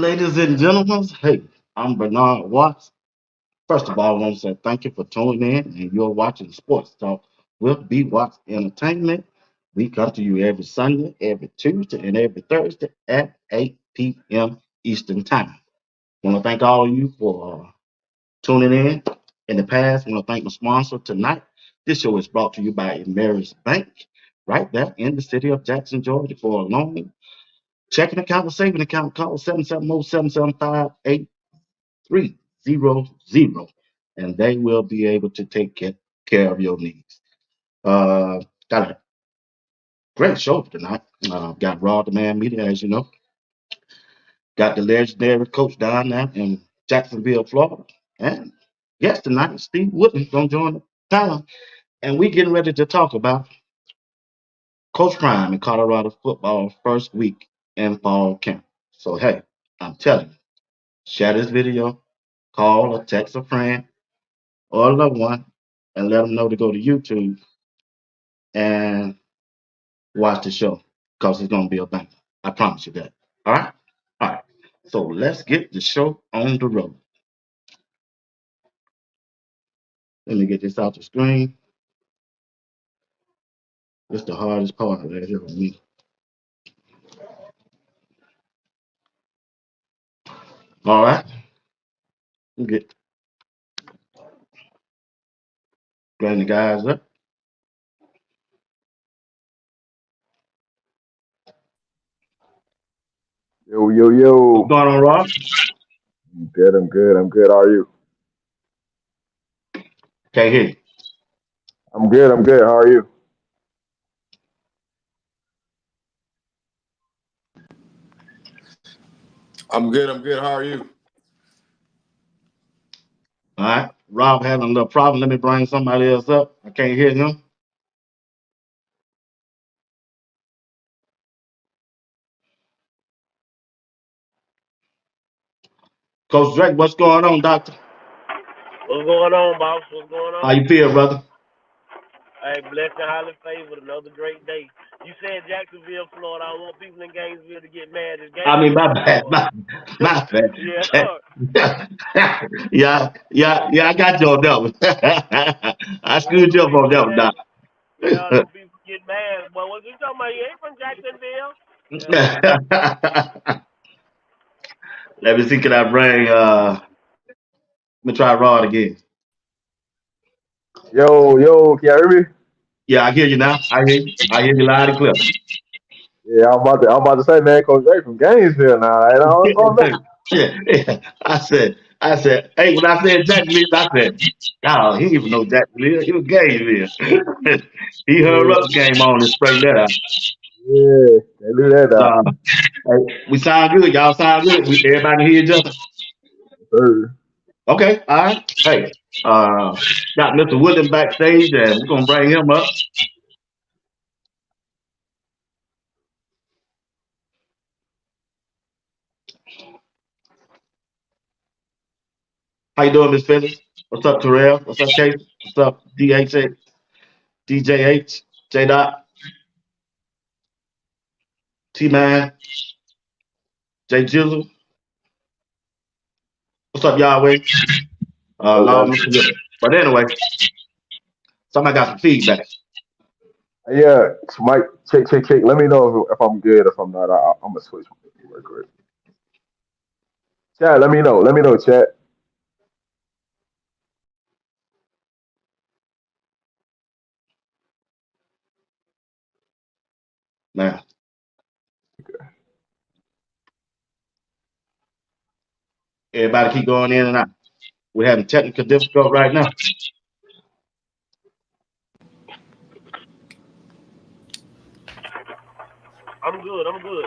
ladies and gentlemen. Hey, I'm Bernard Watts. First of all, I want to say thank you for tuning in and you're watching Sports Talk with BWatts Entertainment. We come to you every Sunday, every Tuesday, and every Thursday at 8 p.m. Eastern Time. I want to thank all of you for tuning in the past. I want to thank my sponsor tonight. This show is brought to you by Ameris Bank, right there in the city of Jackson, Georgia, for a loan checking account or saving account. Call 770-775-8300, and they will be able to take care of your needs. Got a great show tonight. Got RobDaManMedia, as you know. Got the legendary coach down there in Jacksonville, Florida. And yes, tonight, Steve Woodland going to join the panel. And we getting ready to talk about Coach Prime in Colorado football first week in fall camp. So, hey, I'm telling you, share this video, call or text a friend or a loved one, and let them know to go to YouTube and watch the show because it's going to be a banger. I promise you that. All right? All right. So let's get the show on the road. Let me get this out the screen. It's the hardest part of that here for me. All right. We'll get bring the guys up. Yo, yo, What's yo. going on, Rob? I'm good, I'm good, I'm good. How are you? Can't hear you. I'm good, I'm good. How are you? I'm good. I'm good. How are you? All right. Rob having a little problem. Let me bring somebody else up. I can't hear him. Coach Drake, what's going on, doctor? What's going on, boss? What's going How on? you feel, brother? Hey, blessed and highly favored. Another great day. You said Jacksonville, Florida. I want people in Gainesville to get mad. Is I mean, my Gainesville bad, or? my Yeah. bad. Yeah, I got you on that one. I I want screwed them you up on people that in one, there. doc. Yeah, them people get mad. Well, what you talking about? You ain't from Jacksonville. Yeah. Let me see, can I bring, let me try Rod again. Yo, yo, can you hear me? Yeah, I hear you now. I hear you loud and clear. Yeah, I'm about to say, man, Coach Drake from Gainesville now. I know what's going on. Yeah. I said, hey, when I said Jacksonville, I said, no, he didn't even know Jacksonville. He was Gainesville. He heard Yeah, up game on and straightened that out. yeah, they do that now. Uh, hey, we sound good. Y'all sound good. Everybody can hear each other. Sir. Okay, all right. Hey, uh, got Mr. William backstage, and we're gonna bring him up. How you doing, Miss Phyllis? What's up, Terrell? What's up, Casey? What's up, DHH, DJH, J Dot, T Man, J Jizzle? What's up, Yahweh? Oh, Lord, God. Mr. William. But anyway, somebody got some feedback. Yeah, Mike, check. Let me know if I'm good. If I'm not, I'm going to switch real quick. Chat, let me know. Let me know, chat. Now, everybody keep going in and out. We're having technical difficulty right now. I'm good. I'm good.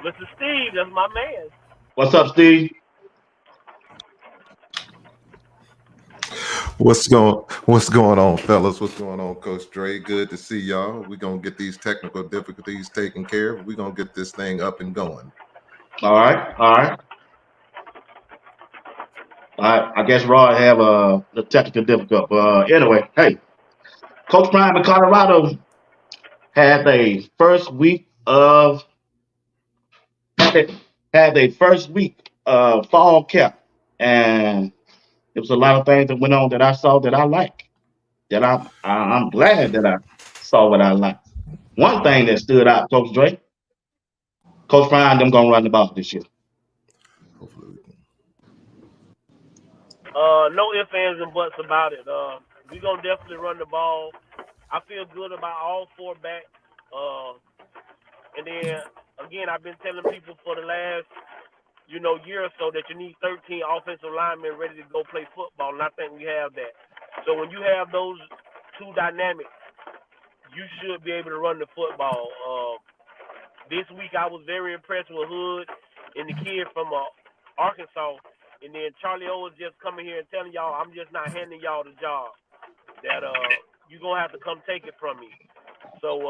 Mr. Steve, that's my man. What's up, Steve? What's going on, fellas? What's going on, Coach Dre? Good to see y'all. We're gonna get these technical difficulties taken care of. We're gonna get this thing up and going. All right, all right. I guess Rod have the technical difficulty. Anyway, hey, Coach Prime in Colorado had a first week of had their first week fall camp, and there was a lot of things that went on that I saw that I like. That I'm glad that I saw what I like. One thing that stood out, Coach Dre, Coach Prime, them gonna run the ball this year. Hopefully we can. No ifs, ands, and buts about it. We gonna definitely run the ball. I feel good about all four backs. And then again, I've been telling people for the last year or so that you need 13 offensive linemen ready to go play football, and I think we have that. So when you have those two dynamics, you should be able to run the football. This week I was very impressed with Hood and the kid from Arkansas, and then Charlie O was just coming here and telling y'all I'm just not handing y'all the job. That you're gonna have to come take it from me. So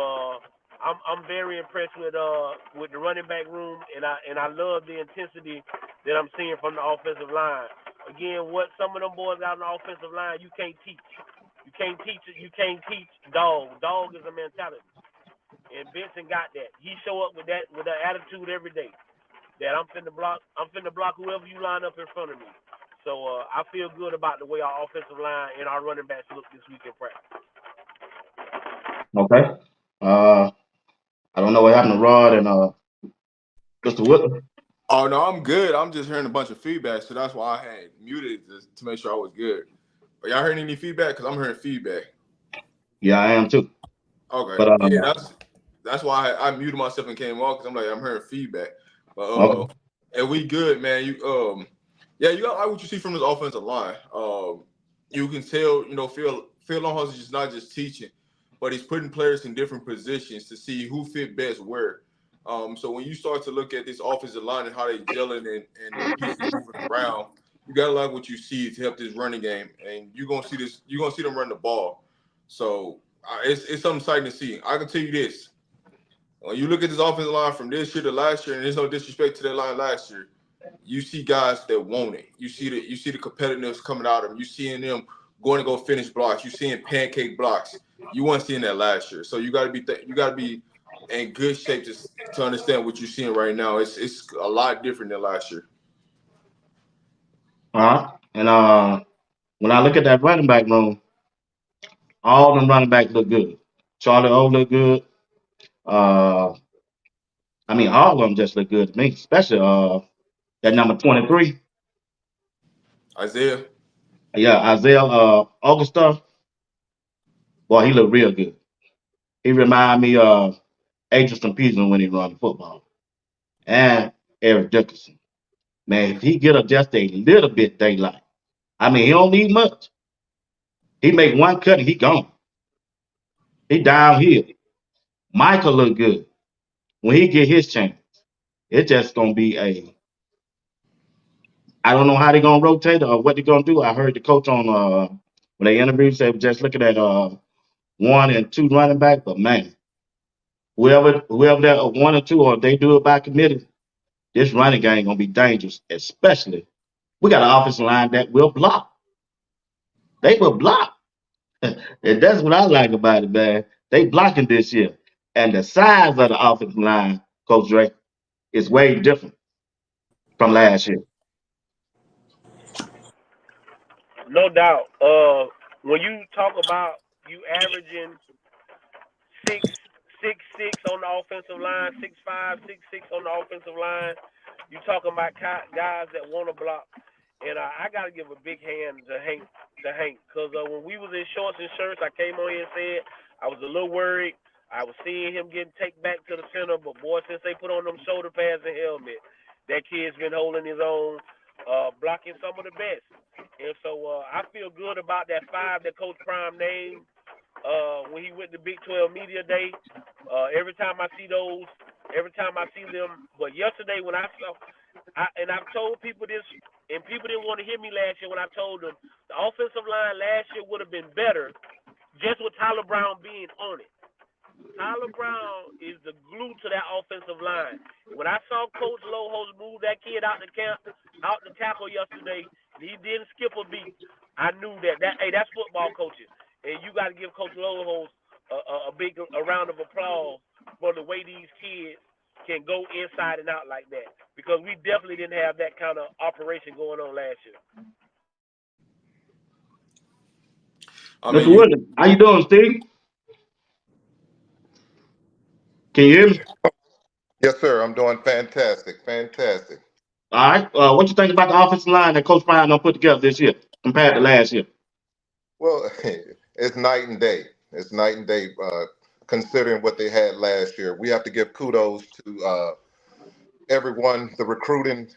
I'm very impressed with the running back room, and I love the intensity that I'm seeing from the offensive line. Again, what some of them boys out on the offensive line you can't teach. You can't teach it. You can't teach dog. Dog is a mentality, and Benson got that. He show up with that attitude every day. That I'm finna block whoever you line up in front of me. So I feel good about the way our offensive line and our running backs look this week in practice. Okay. I don't know what happened to Rod and Mr. Woodland. Oh no, I'm good. I'm just hearing a bunch of feedback, so that's why I had muted to make sure I was good. Are y'all hearing any feedback? Because I'm hearing feedback. Yeah, I am too. Okay, But yeah, that's why I muted myself and came on because I'm like I'm hearing feedback. But okay. and we good, man. Yeah, you got like what you see from this offensive line. You can tell, Phil Longhorns is just not just teaching, but he's putting players in different positions to see who fit best where. So when you start to look at this offensive line and how they gelling and the pieces moving around, you gotta like what you see to help this running game, and you're gonna see this. You're gonna see them run the ball. So it's something exciting to see. I can tell you this: when you look at this offensive line from this year to last year, and there's no disrespect to that line last year, you see guys that want it. You see the competitiveness coming out of them. You seeing them going to go finish blocks. You seeing pancake blocks. You weren't seeing that last year. So you got to be in good shape to understand what you're seeing right now. It's a lot different than last year. All right. And when I look at that running back room, all them running backs look good. Charlie O look good. Uh, I mean, all of them just look good to me, especially that number 23. Isaiah, Yeah, Isaiah Augusta. Boy, he look real good. He remind me of Adrian Peterson when he run the football. And Eric Dickerson. Man, if he get up just a little bit daylight, I mean, he don't need much. He make one cut and he gone. He downhill. Michael look good. When he get his chance, it's just gonna be a. I don't know how they're gonna rotate or what they're gonna do. I heard the coach on when they interviewed said just looking at one and two running back, but man, whoever that one or two or they do it by committee, this running game gonna be dangerous. Especially we got an offensive line that will block. They will block, and that's what I like about it, man. They blocking this year, and the size of the offensive line, Coach Dre, is way different from yeah, last year. No doubt. When you talk about you averaging six, 6'6" on the offensive line, 6'5", 6'6" on the offensive line. You talking about guys that want to block, and I got to give a big hand to Hank. Because when we was in shorts and shirts, I came on here and said I was a little worried. I was seeing him getting taken back to the center, but boy, since they put on them shoulder pads and helmet, that kid's been holding his own, blocking some of the best. And so I feel good about that five that Coach Prime named when he went to Big 12 Media Day. Every time I see those, every time I see them. But yesterday when and I've told people this, and people didn't want to hear me last year when I told them the offensive line last year would have been better just with Tyler Brown being on it. Tyler Brown is the glue to that offensive line. When I saw Coach Lohos move that kid out the tackle yesterday, and he didn't skip a beat, I knew that's football coaching, and you got to give Coach Lohos a big round of applause for the way these kids can go inside and out like that, because we definitely didn't have that kind of operation going on last year. I Mr. mean, you Williams, how you doing, Steve? Can you hear me? Yes, sir. I'm doing fantastic. Fantastic. All right. What you think about the offensive line that Coach Prime done put together this year compared to last year? Well, it's night and day. It's night and day considering what they had last year. We have to give kudos to everyone, the recruiting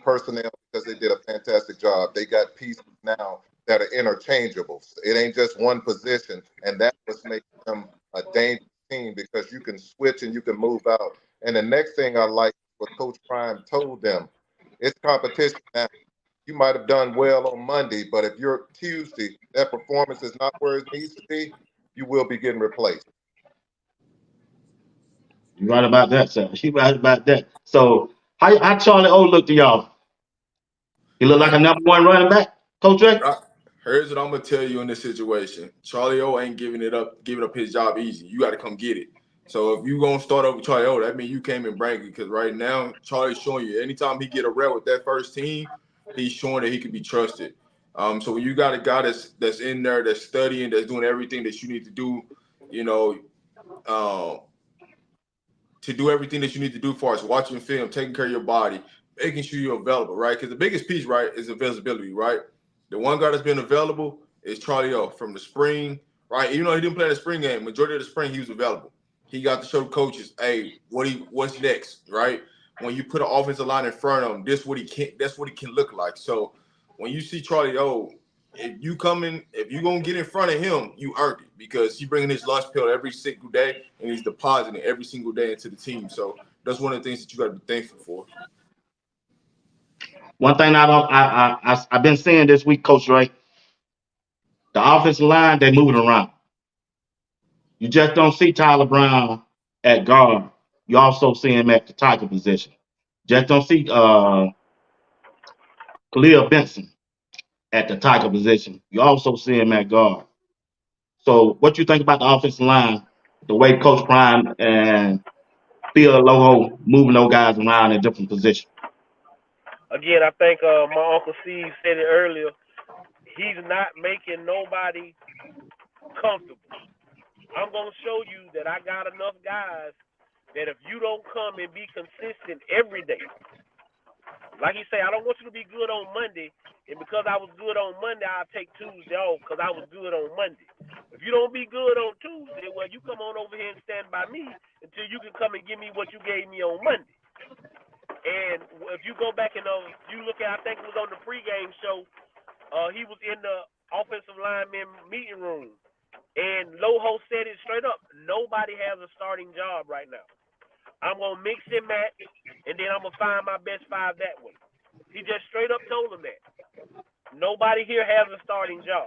personnel, because they did a fantastic job. They got pieces now that are interchangeable. It ain't just one position, and that's what's making them a dangerous team, because you can switch and you can move out. And the next thing I like what Coach Prime told them, it's competition now. You might have done well on Monday, but if you're Tuesday, that performance is not where it needs to be, you will be getting replaced. You right about that, sir. She right about that. So how Charlie O look to y'all? He look like man, a #1 running back, Coach Dre? here's what I'm gonna tell you in this situation. Charlie O ain't giving up his job easy. You got to come get it. So if you gonna start over Charlie O, that means you came and bring it, because right now Charlie's showing you anytime he get a rep with that first team, he's showing that he can be trusted. So when you got a guy that's in there, that's studying, that's doing everything that you need to do, you know, to do everything that you need to do, as far as watching film, taking care of your body, making sure you're available, right? Because the biggest piece, right, is availability, right? The one guy that's been available is Charlie O from the spring, right? Even though he didn't play in the spring game, majority of the spring he was available. He got to show the coaches, hey, what's next, right? When you put an offensive line in front of him, that's what he can look like. So when you see Charlie O, if you gonna get in front of him, you earned it, because he's bringing his lunch pail every single day and he's depositing every single day into the team. So that's one of the things that you got to be thankful for. One thing I've been saying this week, Coach Dre, the offensive line, they moving around. You just don't see Tyler Brown at guard. You also see him at the tackle position. Just don't see Khalil Benson at the tackle position. You also see him at guard. So what you think about the offensive line, the way Coach Prime and Phil Loho moving those guys around in different positions? Again, I think my Uncle Steve said it earlier. He's not making nobody comfortable. I'm going to show you that I got enough guys that if you don't come and be consistent every day, like he say, I don't want you to be good on Monday, and because I was good on Monday, I'll take Tuesday off because I was good on Monday. If you don't be good on Tuesday, well, you come on over here and stand by me until you can come and give me what you gave me on Monday. And if you go back and you look at, I think it was on the pregame show, he was in the offensive lineman meeting room, and Loho said it straight up. Nobody has a starting job right now. I'm going to mix and match, and then I'm going to find my best five that way. He just straight up told them that. Nobody here has a starting job.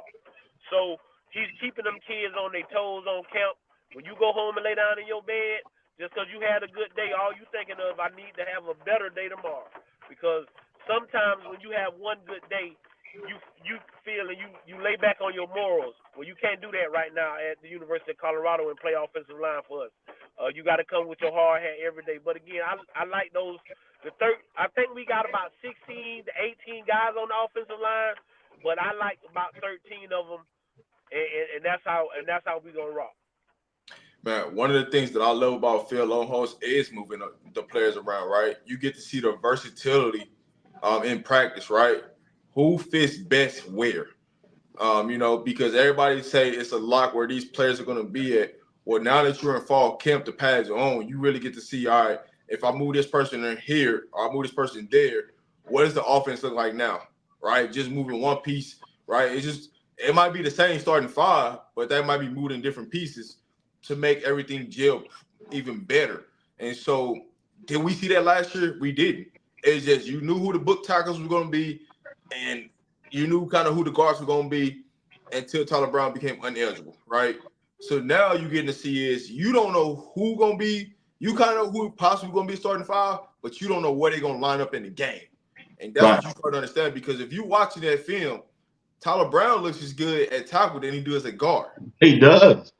So he's keeping them kids on their toes on camp. When you go home and lay down in your bed, just because you had a good day, all you thinking of, I need to have a better day tomorrow. Because sometimes when you have one good day, you feel and you lay back on your morals. Well, you can't do that right now at the University of Colorado and play offensive line for us. You got to come with your hard hat every day. But again, I like those. I think we got about 16 to 18 guys on the offensive line, but I like about 13 of them, and that's how we gonna rock. Man, one of the things that I love about Phil Longhorst is moving the players around, right? You get to see the versatility in practice, right? Who fits best where? Because everybody say it's a lock where these players are going to be at. Well, now that you're in fall camp, the pads are on, you really get to see, all right, if I move this person in here or I move this person there, what does the offense look like now, right? Just moving one piece, right? It might be the same starting five, but that might be moved in different pieces to make everything gel even better. And so did we see that last year? We didn't. It's just you knew who the book tackles were going to be, and you knew kind of who the guards were going to be until Tyler Brown became ineligible, right? So now you're getting to see is you don't know who going to be. You kind of know who possibly going to be starting five, but you don't know where they're going to line up in the game. And that's what you start to understand, because if you're watching that film, Tyler Brown looks as good at tackle than he does at guard. He does.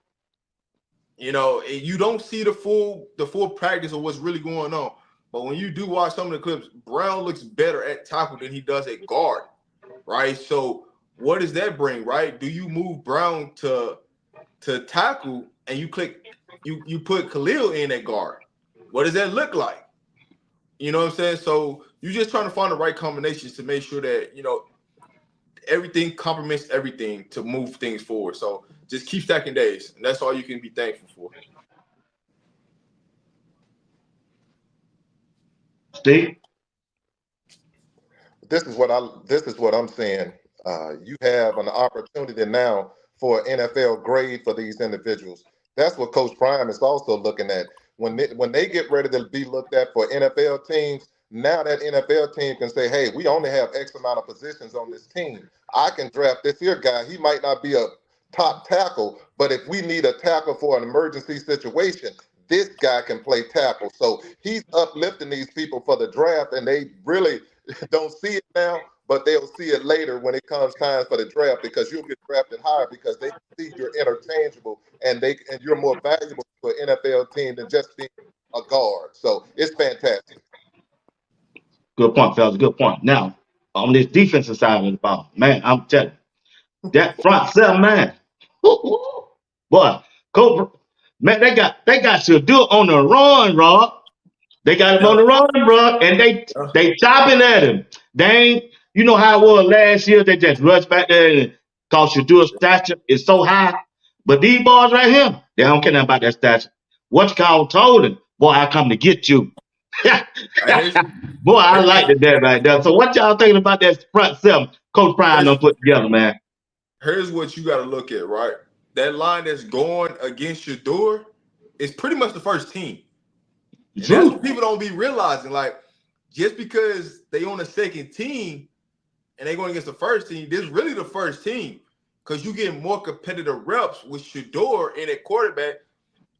You know, you don't see the full practice of what's really going on. But when you do watch some of the clips, Brown looks better at tackle than he does at guard, right? So what does that bring, right? Do you move Brown to tackle and you put Khalil in at guard? What does that look like? You know what I'm saying? So you're just trying to find the right combinations to make sure that, you know, everything complements everything to move things forward. So just keep stacking days, and that's all you can be thankful for. Steve? This is what I'm saying. You have an opportunity now for an NFL grade for these individuals. That's what Coach Prime is also looking at. When they get ready to be looked at for NFL teams, now that NFL team can say, hey, we only have X amount of positions on this team. I can draft this here guy. He might not be a top tackle, but if we need a tackle for an emergency situation, this guy can play tackle. So he's uplifting these people for the draft, and they really don't see it now, but they'll see it later when it comes time for the draft, because you'll get drafted higher because they see you're interchangeable and you're more valuable to an NFL team than just being a guard. So it's fantastic. Good point, fellas. Good point. Now, on this defensive side of the ball, man, I'm telling you, that front seven, man. Boy, Cobra, man, they got to do it on the run, Rob. They got him on Yeah. the run, bro, and they chopping at him. They ain't, you know how it was last year. They just rush back there and cause Shadour's stature is so high. But these boys right here, they don't care nothing about that stature. What you call told him, boy, I come to get you. Here's, Boy, I like here's, that right there. So what y'all thinking about that front seven Coach Prime done here's, put together, man? here's what you got to look at, right? That line that's going against Shador is pretty much the first team. And that's True. what people don't be realizing. Like, just because they on the second team and they going against the first team, this is really the first team, because you get more competitive reps with Shador in at quarterback,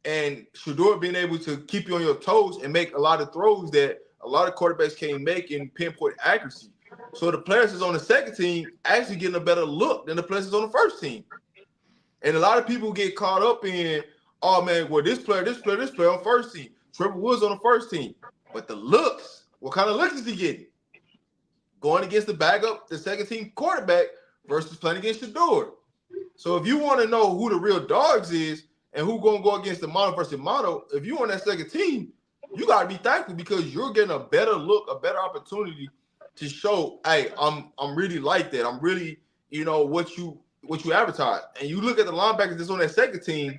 and Shador being able to keep you on your toes and make a lot of throws that a lot of quarterbacks can't make in pinpoint accuracy. So the players that's on the second team actually getting a better look than the players that's on the first team. And a lot of people get caught up in, oh man, well, this player on first team. Trevor Woods on the first team. But the looks, what kind of looks is he getting? Going against the backup, the second team quarterback versus playing against Shador. So if you want to know who the real dogs is and who going to go against the mono versus mono, if you on that second team, you got to be thankful, because you're getting a better look, a better opportunity to show, hey, I'm really like that. I'm really, you know, what you advertise. And you look at the linebackers that's on that second team,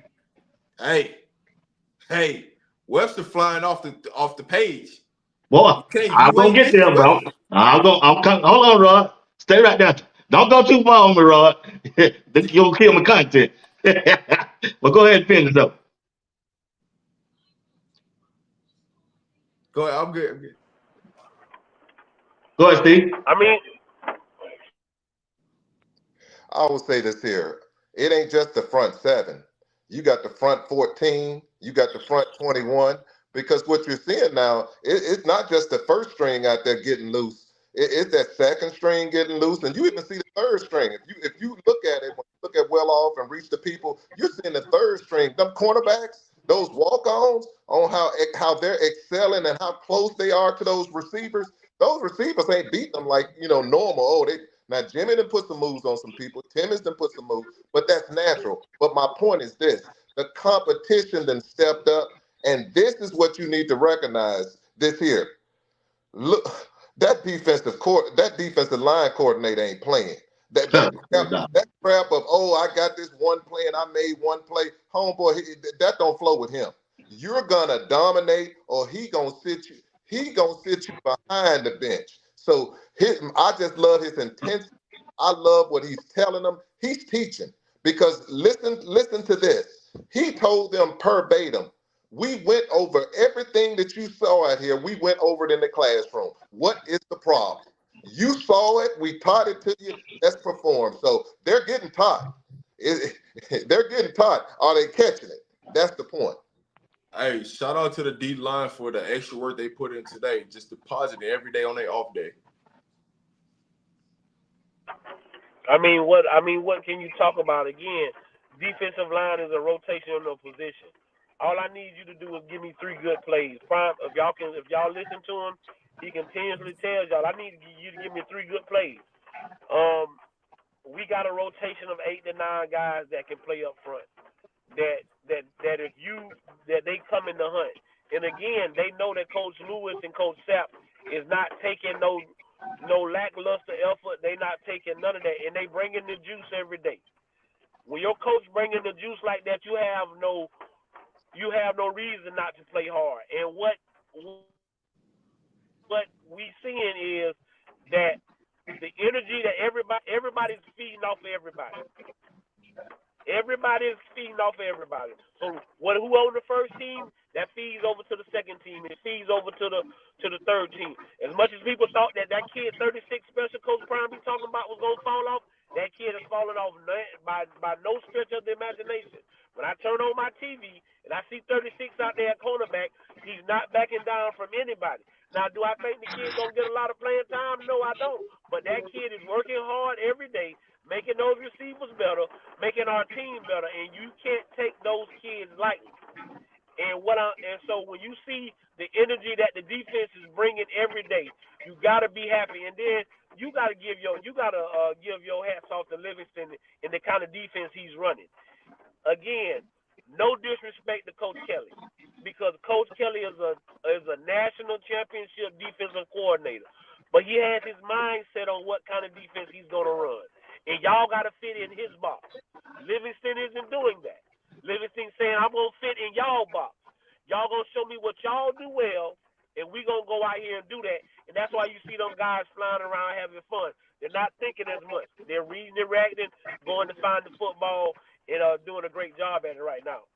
hey, Webster flying off the page. Boy, I'm You gonna ain't get missing there, bro. Webster. I'm coming. Hold on, Rod. Stay right there. Don't go too far on me, Rod. You'll kill my content. But go ahead and finish up. Go ahead, I'm good. Go ahead, Steve. I mean, I will say this here. It ain't just the front seven. You got the front 14, you got the front 21, because what you're seeing now, it's not just the first string out there getting loose. It's that second string getting loose, and you even see the third string. If you look at it, when you look at well off and reach the people, you're seeing the third string. Them cornerbacks, those walk-ons, on how they're excelling and how close they are to those receivers. Those receivers ain't beat them like normal. Oh, they now Jimmy done put some moves on some people. Timmons done put some moves, but that's natural. But my point is this: the competition then stepped up, and this is what you need to recognize this here. Look, that defensive line coordinator ain't playing. That that No crap, doubt. that crap of, oh, I got this one play and I made one play. Homeboy, that don't flow with him. You're gonna dominate, or he gonna sit you. He gonna sit you behind the bench. So I just love his intensity. I love what he's telling them. He's teaching, because listen to this. He told them verbatim, we went over everything that you saw out here. We went over it in the classroom. What is the problem? You saw it. We taught it to you. Let's perform. So they're getting taught. They're getting taught. Are they catching it? That's the point. Hey, shout out to the D line for the extra work they put in today. Just depositing every day on their off day. what can you talk about again? Defensive line is a rotational position. All I need you to do is give me 3 good plays. Prime, if y'all listen to him, he continuously tells y'all, I need you to give me 3 good plays. We got a rotation of 8 to 9 guys that can play up front. That if you that they come in the hunt. And again, they know that Coach Lewis and Coach Sapp is not taking no lackluster effort. They not taking none of that, and they bring in the juice every day. When your coach bring in the juice like that, you have no reason not to play hard. And what we seeing is that the energy that everybody's feeding off of everybody. Everybody's feeding off of everybody. So who on the first team, that feeds over to the second team. It feeds over to the third team. As much as people thought that kid 36 special Coach Prime be talking about was gonna fall off, that kid is falling off by no stretch of the imagination. When I turn on my TV and I see 36 out there at cornerback, he's not backing down from anybody. Now, do I think the kid gonna get a lot of playing time? No, I don't. But that kid is working hard every day, making those receivers better, making our team better, and you can't take those kids lightly. And so when you see the energy that the defense is bringing every day, you gotta be happy. And then you gotta give your hats off to Livingston and the kind of defense he's running. Again, no disrespect to Coach Kelly, because Coach Kelly is a national championship defensive coordinator, but he has his mindset on what kind of defense he's gonna run, and y'all gotta fit in his box. Livingston isn't doing that. Livingston saying, I'm gonna fit in y'all box. Y'all gonna show me what y'all do well, and we gonna go out here and do that. And that's why you see them guys flying around having fun. They're not thinking as much. They're reading and reacting, going to find the football, and doing a great job at it right now.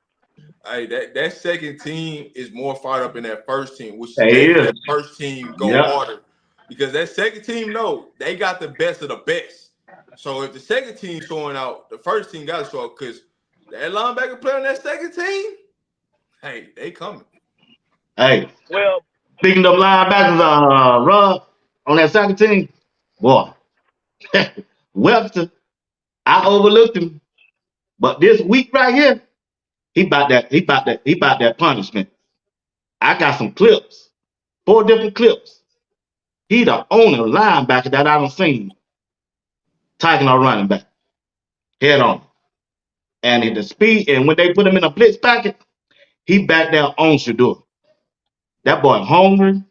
Hey, that second team is more fired up in that first team, which is Hey, making yeah. that first team go Yeah. harder. Because that second team, no, they got the best of the best. So if the second team showing out, the first team got to show up, because that linebacker player on that second team, hey, they coming. Hey, Well, speaking of linebackers, Rob, on that second team, boy, Webster, I overlooked him, but this week right here, he about that punishment. I got some clips, 4 different clips. He the only linebacker that I done seen tackling a running back head on. And in the speed, and when they put him in a blitz packet, he back there on Shador. That boy hungry.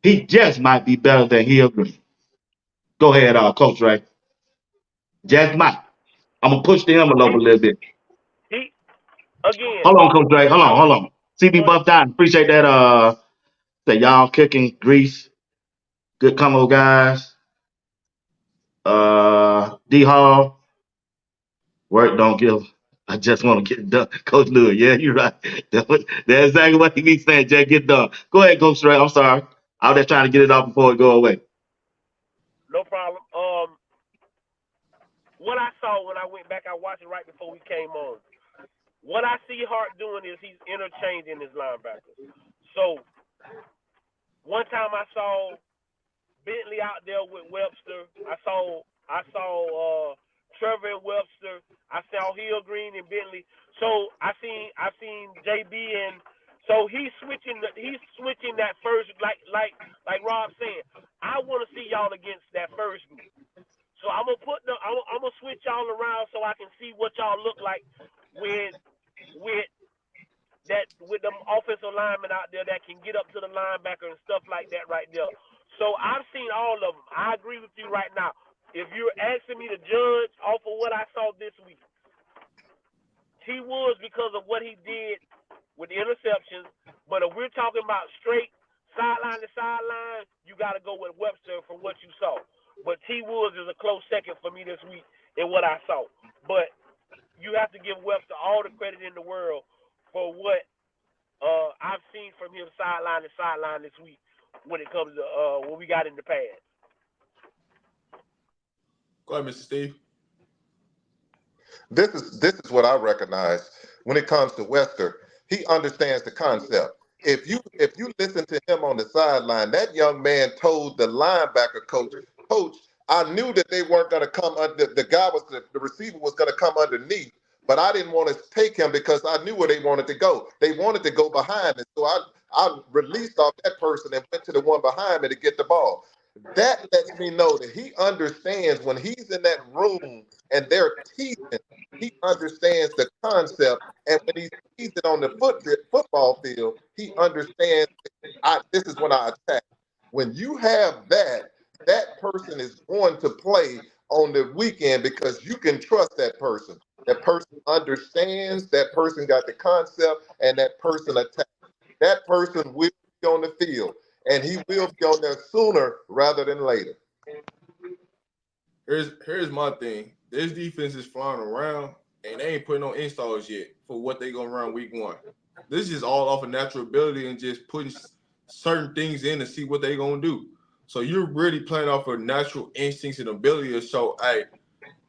He just might be better than Hill Green. Go ahead, Coach Ray. Just might. I'm gonna push the envelope a little bit. he again. Hold on, Coach Ray. I Hold on. CB go ahead. Buff Down. Appreciate that. That y'all kicking grease. Good combo, guys. D Hall. Work don't give. I just want to get it done. Coach Lewis, yeah, you're right. That's exactly what he be saying. Just get done. Go ahead, Coach Ray. I'm sorry. I was just trying to get it off before it go away. No problem. What I saw when I went back, I watched it right before we came on. What I see Hart doing is he's interchanging his linebackers. So one time I saw Bentley out there with Webster. I saw Trevor and Webster. I saw Hill Green and Bentley. So I seen JB, and so he's switching that first, like Rob saying. I want to see y'all against that first group. So I'm gonna switch y'all around so I can see what y'all look like with with with them offensive linemen out there that can get up to the linebacker and stuff like that right there. So I've seen all of them. I agree with you right now. If you're asking me to judge off of what I saw this week, T Woods, because of what he did with the interceptions, but if we're talking about straight sideline to sideline, you got to go with Webster from what you saw. But T Woods is a close second for me this week in what I saw. But you have to give Webster all the credit in the world for what I've seen from him sideline to sideline this week when it comes to when we got in the pad. Go ahead, Mr. Steve. This is what I recognize when it comes to Webster. He understands the concept. If you listen to him on the sideline, that young man told the linebacker coach, I knew that they weren't going to come under the receiver was going to come underneath, but I didn't want to take him because I knew where they wanted to go. They wanted to go behind me. So I released off that person and went to the one behind me to get the ball. That lets me know that he understands when he's in that room and they're teaching, he understands the concept. And when he sees it on the football field, he understands this is when I attack. When you have that, that person is going to play on the weekend because you can trust that person. That person understands, that person got the concept, and that person attacks. That person will be on the field, and he will be on there sooner rather than later. Here's my thing. This defense is flying around, and they ain't putting on installs yet for what they gonna run week 1. This is all off of natural ability and just putting certain things in to see what they gonna do. So you're really playing off of natural instincts and ability to show, hey,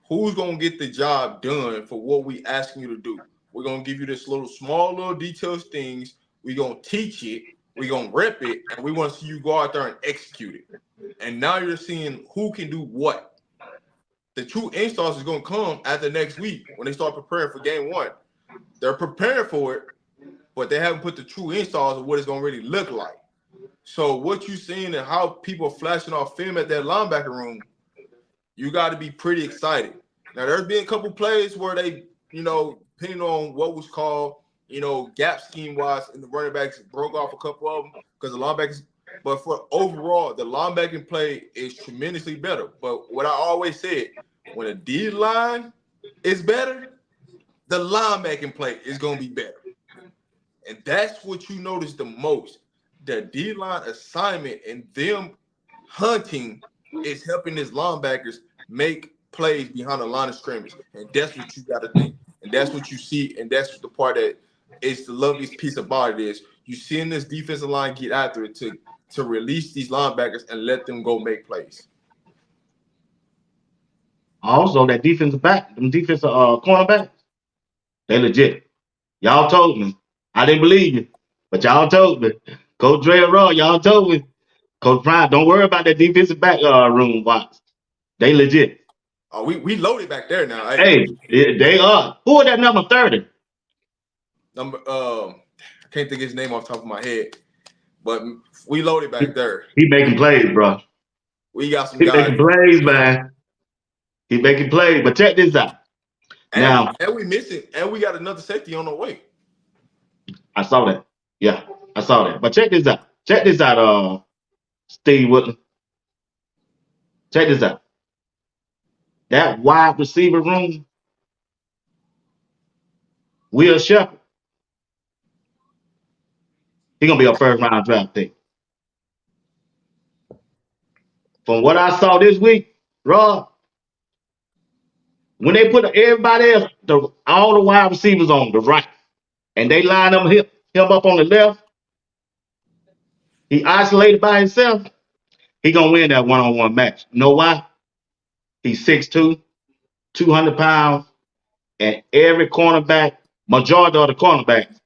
who's gonna get the job done for what we asking you to do? We're gonna give you this small little details things. We're gonna teach it. We're gonna rep it, and we want to see you go out there and execute it. And now you're seeing who can do what. The true installs is gonna come after next week when they start preparing for game 1. They're preparing for it, but they haven't put the true installs of what it's gonna really look like. So what you seeing and how people are flashing off film at that linebacker room, you got to be pretty excited. Now, there's been a couple plays where they, depending on what was called, gap scheme wise, and the running backs broke off a couple of them because the linebackers. But for overall, the linebacking play is tremendously better. But what I always said, when a D line is better, the linebacking play is going to be better. And that's what you notice the most. The D-line assignment and them hunting is helping his linebackers make plays behind the line of scrimmage. And that's what you got to think. And that's what you see. And that's the part that is the loveliest piece about it is you seeing this defensive line get after it to release these linebackers and let them go make plays. Also, that defensive back, them defensive cornerbacks, they legit. Y'all told me. I didn't believe you, but y'all told me. Coach Dre Raw, y'all told me. Coach Prime, don't worry about that defensive back room, Watts. They legit. Oh, we loaded back there now. Hey, they are. Who are that number 30? I can't think of his name off the top of my head, but we loaded back there. He making plays, bro. We got some He guys. making plays, man. He making plays. But check this out. And we missing, and we got another safety on the way. I saw that. Yeah, I saw that. But check this out. Check this out, Steve Woodland. Check this out. That wide receiver room, Will Shepherd. He's gonna be a first round draft pick. From what I saw this week, Rob, when they put everybody else, all the wide receivers on the right, and they line him up on the left, he isolated by himself, he gonna win that one-on-one match. You know why? He's 6'2", 200 pounds, and every cornerback, majority of the cornerbacks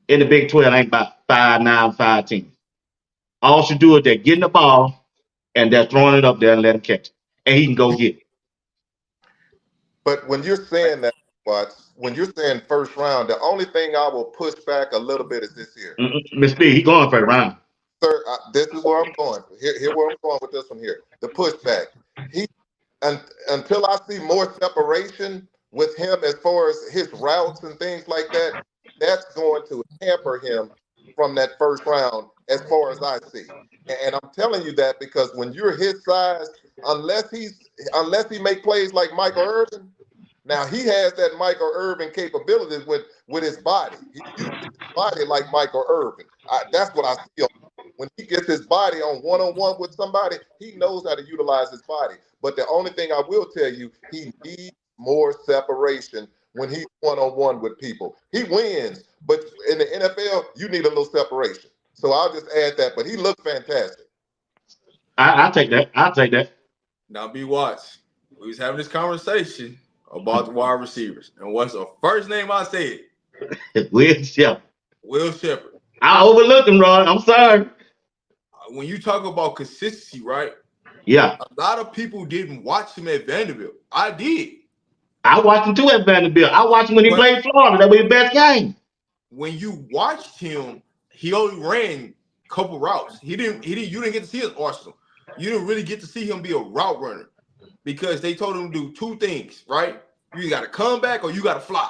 in the Big 12 ain't about 5'9", 5'10". All she do is they're getting the ball and they're throwing it up there and let him catch it. And he can go get it. But when you're saying that, Watts, when you're saying first round, the only thing I will push back a little bit is this here. Mr. B, he going first round. Sir, this is where I'm going. Here where I'm going with this one here. The pushback. Until I see more separation with him as far as his routes and things like that, that's going to hamper him from that first round as far as I see. And I'm telling you that because when you're his size, unless he make plays like Michael Irvin, now he has that Michael Irvin capability with his body. He uses his body like Michael Irvin. That's what I see. When he gets his body on one-on-one with somebody, he knows how to utilize his body. But the only thing I will tell you, he needs more separation when he's one-on-one with people. He wins, but in the NFL, you need a little separation. So I'll just add that. But he looked fantastic. I'll take that. Now, BWatts, we was having this conversation about the wide receivers. And what's the first name I said? Will Shepherd. Will Shepherd. I overlooked him, Ron. I'm sorry. When you talk about consistency, right? Yeah. A lot of people didn't watch him at Vanderbilt. I did. I watched him too at Vanderbilt. I watched him when he But played Florida. That was his best game. when you watched him, he only ran a couple routes. He didn't. You didn't get to see his arsenal. You didn't really get to see him be a route runner because they told him to do two things, right? You got to come back or you got to fly.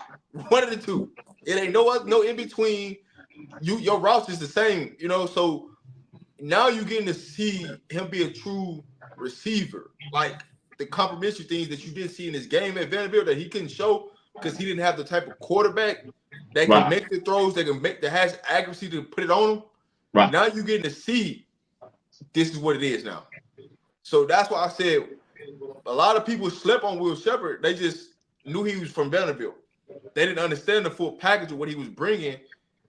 One of the two. It ain't no in between. Your routes is the same, So now you're getting to see him be a true receiver, like the complementary things that you didn't see in his game at Vanderbilt that he couldn't show because he didn't have the type of quarterback that can Right. make the throws, that has accuracy to put it on him. Right. Now you're getting to see this is what it is now. So that's why I said a lot of people slept on Will Shepherd. They just knew he was from Vanderbilt. They didn't understand the full package of what he was bringing,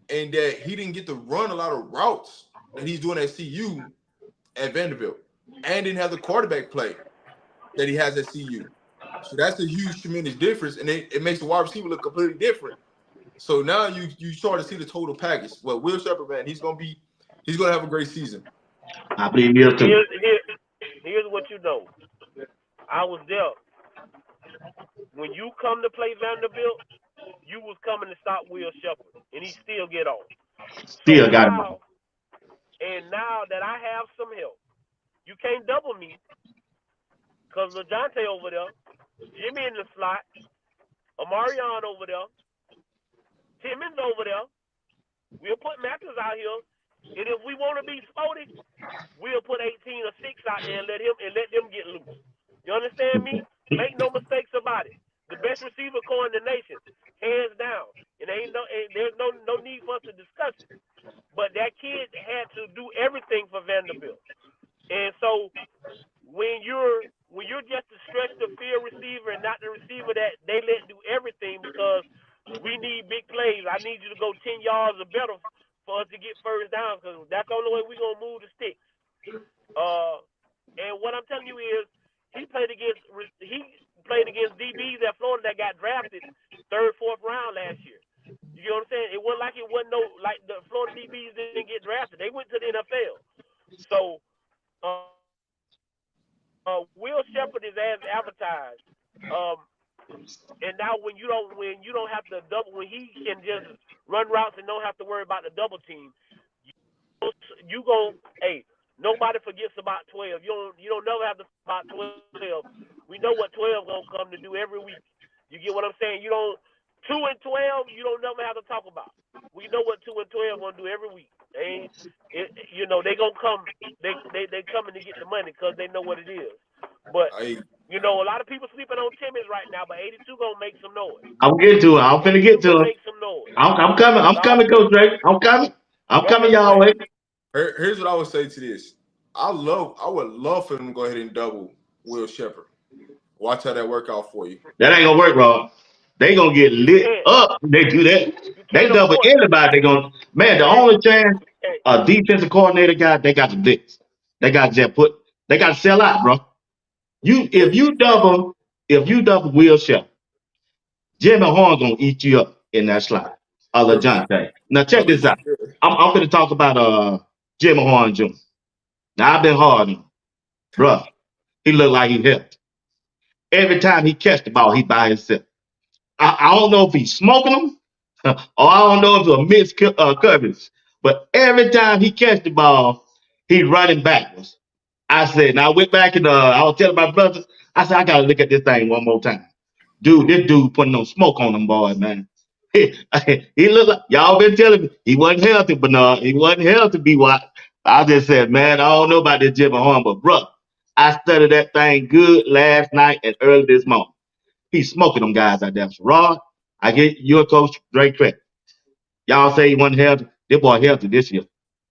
and that he didn't get to run a lot of routes that he's doing at CU at Vanderbilt, and didn't have the quarterback play that he has at CU. So that's a huge, tremendous difference, and it makes the wide receiver look completely different. So now you start to see the total package. Well, Will Shepherd, man, he's gonna have a great season. I believe he is too. Here's what you know. I was there. When you come to play Vanderbilt, you was coming to stop Will Shepherd, and he still get on. So Still got him on. now that I have some help, you can't double me because LaJonte over there, Jimmy in the slot, Amarion over there, Timmons over there. We'll put Matthews out here, and if we want to be sporty, we'll put 18 or 6 out there and let them get loose. You understand me? Make no mistakes about it. The best receiver core in the nation, hands down. And there's no need for us to discuss it. But that kid had to do everything for Vanderbilt. And so when you're just a stretch the field receiver and not the receiver that they let do everything because we need big plays. I need you to go 10 yards or better for us to get first down because that's the only way we're going to move the sticks. And what I'm telling you is he played against DBs at Florida that got drafted 3rd, 4th round last year. You know what I'm saying? It wasn't like the Florida DBs didn't get drafted. They went to the NFL. So Will Shepherd is as advertised. And now when you don't have to double, when he can just run routes and don't have to worry about the double team, nobody forgets about 12. You don't never have to about 12. We know what 12 gonna come to do every week. You get what I'm saying? You don't 2 and 12. You don't never have to talk about. We know what 2 and 12 gonna do every week. They gonna come. They coming to get the money because they know what it is. But a lot of people sleeping on Timmons right now. But 82 gonna make some noise. I'm getting to it. I'm finna get to it. Make some noise. I'm coming. I'm coming, Coach Drake. I'm coming. I'm coming, y'all. Here's what I would say to this. I would love for them to go ahead and double Will Shepherd. Watch how that work out for you. That ain't gonna work, Rob. They gonna get lit up when they do that. They double anybody. They gonna the only chance a defensive coordinator got, they got to blitz. They got to they got to sell out, bro. If you double Will Shepherd, Jimmy Horn gonna eat you up in that slot. LaJonte. Now check this out. I'm gonna talk about Jimmy Horn Jr. Now I've been hard on him. Bro, he look like he helped. Every time he catch the ball, he by himself. I don't know if he's smoking them or I don't know if it's a mixed coverage. But every time he catch the ball, he running backwards. I said, now I went back and I was telling my brothers, I said, I gotta look at this thing one more time. Dude, this dude putting no smoke on them boys, man. He looked like y'all been telling me he wasn't healthy, but no, he wasn't healthy. BWatts. I just said, man, I don't know about this Jimmy Horn, but bro, I studied that thing good last night and early this morning. He's smoking them guys out there. So, Rod, I get your coach Drake credit. Y'all say he wasn't healthy. This boy healthy this year.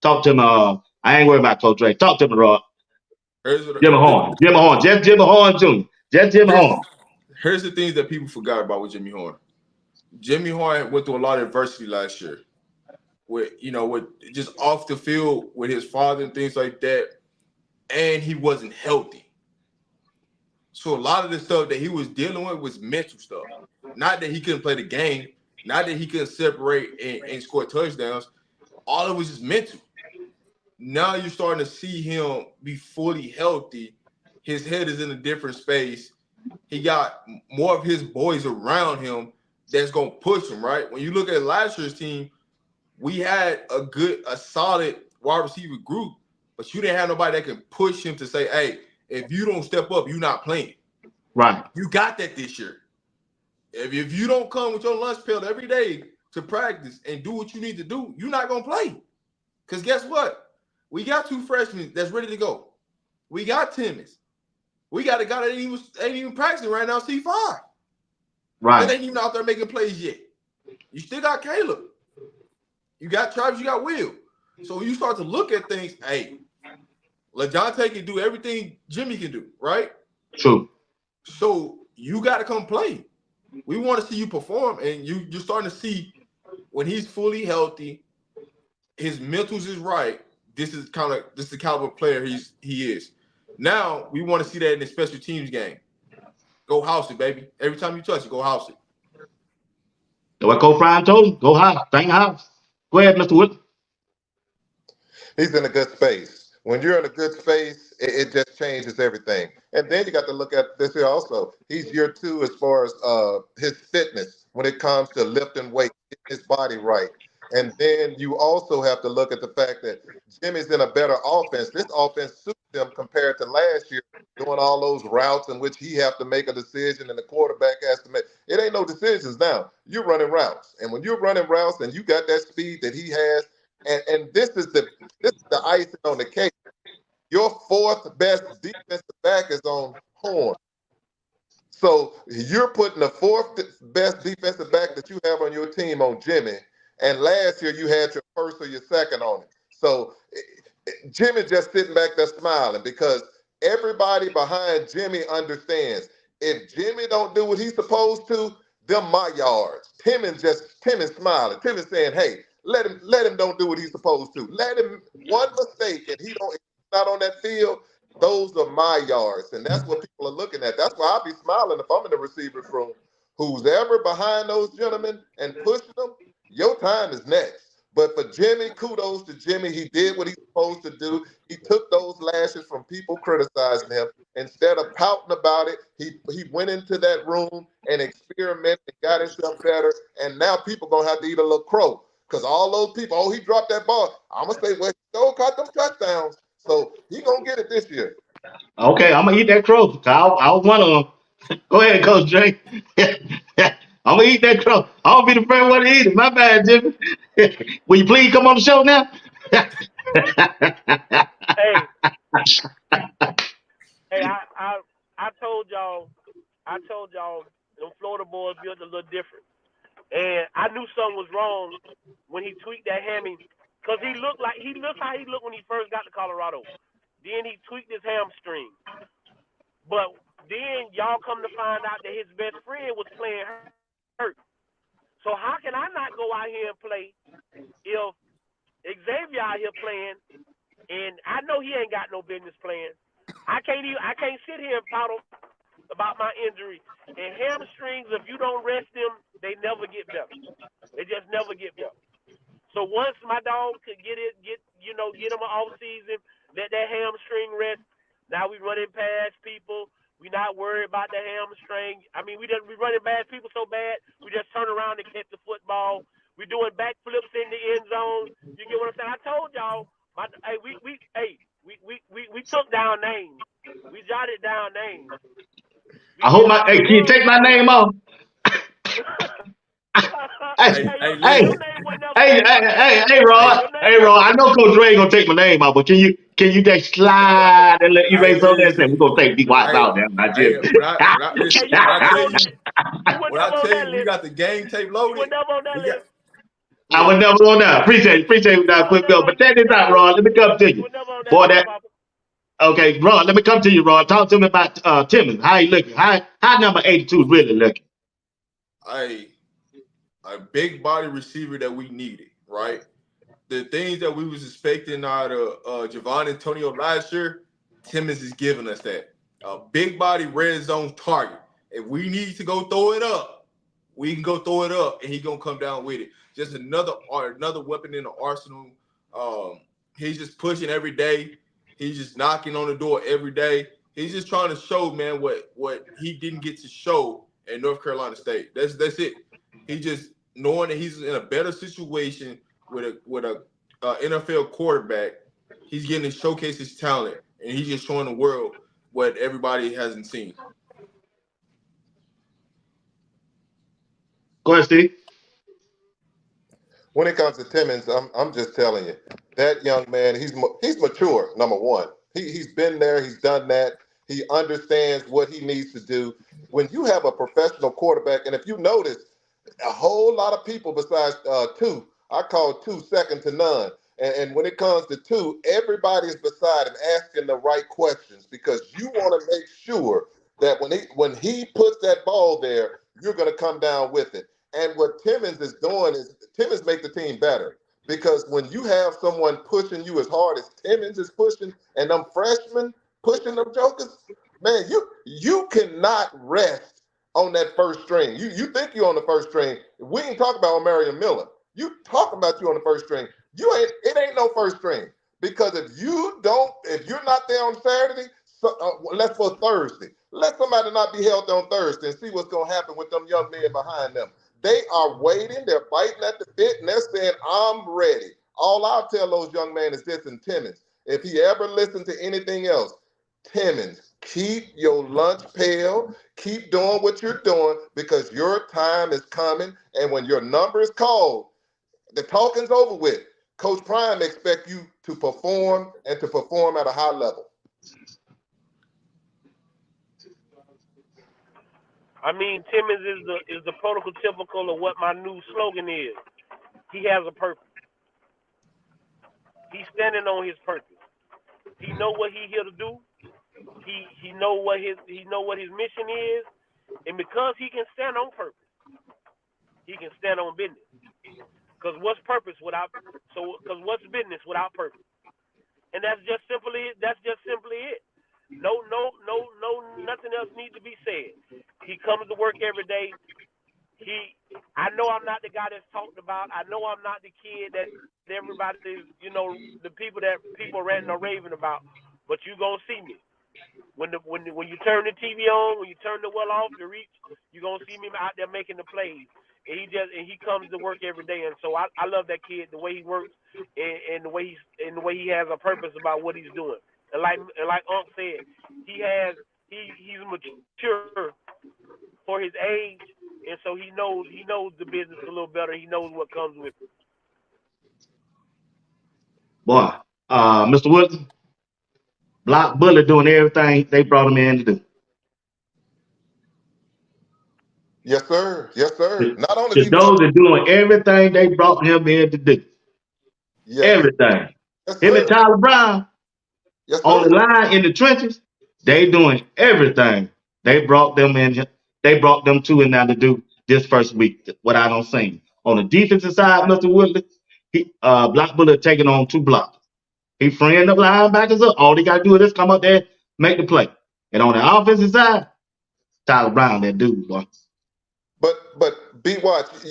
Talk to him. I ain't worried about Coach Drake. Talk to him, Rod. Jimmy Horn. Just Jimmy Horn Jr. Just Jimmy Horn. Here's the things that people forgot about with Jimmy Horn. Jimmy Horn went through a lot of adversity last year. With just off the field with his father and things like that. And he wasn't healthy. So a lot of the stuff that he was dealing with was mental stuff. Not that he couldn't play the game, not that he couldn't separate and score touchdowns. All of it was just mental. Now you're starting to see him be fully healthy. His head is in a different space. he got more of his boys around him that's gonna push him, right? When you look at last year's team, we had a solid wide receiver group, but you didn't have nobody that can push him to say, hey, if you don't step up, you're not playing. Right. You got that this year. If you don't come with your lunch pail every day to practice and do what you need to do, you're not gonna play. Because guess what? We got 2 freshmen that's ready to go. We got Timmons. We got a guy that ain't even practicing right now, C5. Right. That ain't even out there making plays yet. You still got Caleb. You got Travis, you got Will. So when you start to look at things, hey, LaJonte can do everything Jimmy can do, right? True. So you got to come play. We want to see you perform, and you're starting to see when he's fully healthy, his mentals is right. This is the caliber player he is. Now we want to see that in the special teams game. Go house it, baby. Every time you touch it, go house it. That's what Coach Brian told him. Go house. Bang house. Go ahead, Mr. Wood. He's in a good space. When you're in a good space, it just changes everything. And then you got to look at this here also. He's year 2 as far as his fitness when it comes to lifting weight, getting his body right. And then you also have to look at the fact that Jimmy's in a better offense. This offense suits him compared to last year, doing all those routes in which he have to make a decision and the quarterback has to make. It ain't no decisions now. You're running routes. And when you're running routes and you got that speed that he has, and this is the icing on the cake. Your 4th best defensive back is on Horn. So you're putting the 4th best defensive back that you have on your team on Jimmy. And last year you had your 1st or your 2nd on it. So Jimmy just sitting back there smiling because everybody behind Jimmy understands if Jimmy don't do what he's supposed to, them my yards. Timmons smiling. Timmons saying, hey, let him don't do what he's supposed to. Let him one mistake and he's not on that field. Those are my yards. And that's what people are looking at. That's why I'll be smiling if I'm in the receiver's room. Who's ever behind those gentlemen and pushing them, your time is next. But for Jimmy, kudos to Jimmy. He did what he's supposed to do. He took those lashes from people criticizing him. Instead of pouting about it, he went into that room and experimented and got himself better. And now people going to have to eat a little crow. Because all those people, oh, he dropped that ball. I'm going to say, well, he still caught them touchdowns. So he going to get it this year. Okay, I'm going to eat that crow. I was one of them. Go ahead, Coach Jay. I'm going to eat that crow. I'll be the first one to eat it. My bad, Jimmy. Will you please come on the show now? Hey, I told y'all, them Florida boys built a little different. And I knew something was wrong when he tweaked that hammy, because he looked how he looked when he first got to Colorado. Then he tweaked his hamstring. But then y'all come to find out that his best friend was playing hurt. So how can I not go out here and play if Xavier out here playing, and I know he ain't got no business playing? I can't sit here and pout about my injury. And hamstrings, if you don't rest them, they never get better. They just never get better. So once my dog could get him an off season, let that hamstring rest. Now we running past people. We not worried about the hamstring. I mean, we running past people so bad, we just turn around and catch the football. We doing backflips in the end zone. You get what I'm saying? I told y'all, we took down names. We jotted down names. I hope can you take my name off? Hey, Your name was never on there. hey, Rod. Hey, Rod. I know Coach Ray ain't gonna take my name out, but can you just slide and let erase on that? We're gonna take BWatts out there. Not Hey, Jimmy. when I never on tell that you we list. got the game tape You loaded, were never on that list. I would never on that. Appreciate that quick bill. But check this out, Rod. Let me come to you. You were never on that Boy, list, Papa. okay, Rod, let me come to you, Rod. Talk to me about Timmons. How he looking? How number 82 really looking? A big body receiver that we needed, right? The things that we was expecting out of Javon Antonio last year, Timmons is giving us that. A big body red zone target. If we need to go throw it up, we can go throw it up, and he's gonna come down with it. Just another weapon in the arsenal. He's just pushing every day. He's just knocking on the door every day. He's just trying to show, man, what he didn't get to show at North Carolina State. That's it. He just knowing that he's in a better situation with a NFL quarterback. He's getting to showcase his talent, and he's just showing the world what everybody hasn't seen. Go ahead, Steve. When it comes to Timmons, I'm just telling you, that young man, he's mature. Number one, he's been there, he's done that. He understands what he needs to do. When you have a professional quarterback, and if you notice, a whole lot of people besides two, I call two second to none. And when it comes to two, everybody is beside him asking the right questions because you want to make sure that when he puts that ball there, you're going to come down with it. And what Timmons is doing is Timmons make the team better because when you have someone pushing you as hard as Timmons is pushing and them freshmen pushing them jokers, man, you cannot rest on that first string. You think you're on the first string. We ain't talking about Marion Miller. You talking about you on the first string. It ain't no first string because if you're not there on Saturday, let's go Thursday. Let somebody not be healthy on Thursday and see what's going to happen with them young men behind them. They are waiting. They're biting at the bit, and they're saying, I'm ready. All I'll tell those young men is this in Timmons. If he ever listens to anything else, Timmons, keep your lunch pail. Keep doing what you're doing because your time is coming. And when your number is called, the talking's over with. Coach Prime expects you to perform and to perform at a high level. I mean, Timmons is the prototypical of what my new slogan is. He has a purpose. He's standing on his purpose. He know what he here to do. He know what his mission is, and because he can stand on purpose, he can stand on business. Because what's business without purpose? And that's just simply it. No, nothing else needs to be said. He comes to work every day. I know I'm not the guy that's talked about. I know I'm not the kid that everybody's, the people that people ranting or raving about. But you gonna see me when you turn the TV on, when you turn the well off, the reach, you gonna see me out there making the plays. And he comes to work every day. And so I love that kid, the way he works and the way he has a purpose about what he's doing. And like Unc said, he's mature for his age, and so he knows the business a little better. He knows what comes with it. Boy, Mr. Woodson, Block Bullet doing everything they brought him in to do. Yes, sir. Yes, sir. Not only is The he doing Dogs are doing everything they brought him in to do. yes, Everything. yes, Him and sir. Tyler Brown Yes, on the sir. line in the trenches, they doing everything. They brought them in. They brought them two in now to do this first week. What I don't see on the defensive side, Mr. Woodley, Block Bullet taking on two blocks. He freeing the linebackers up. All they got to do is just come up there, make the play. And on the offensive side, Tyler Brown, that dude, boy. But BWatts,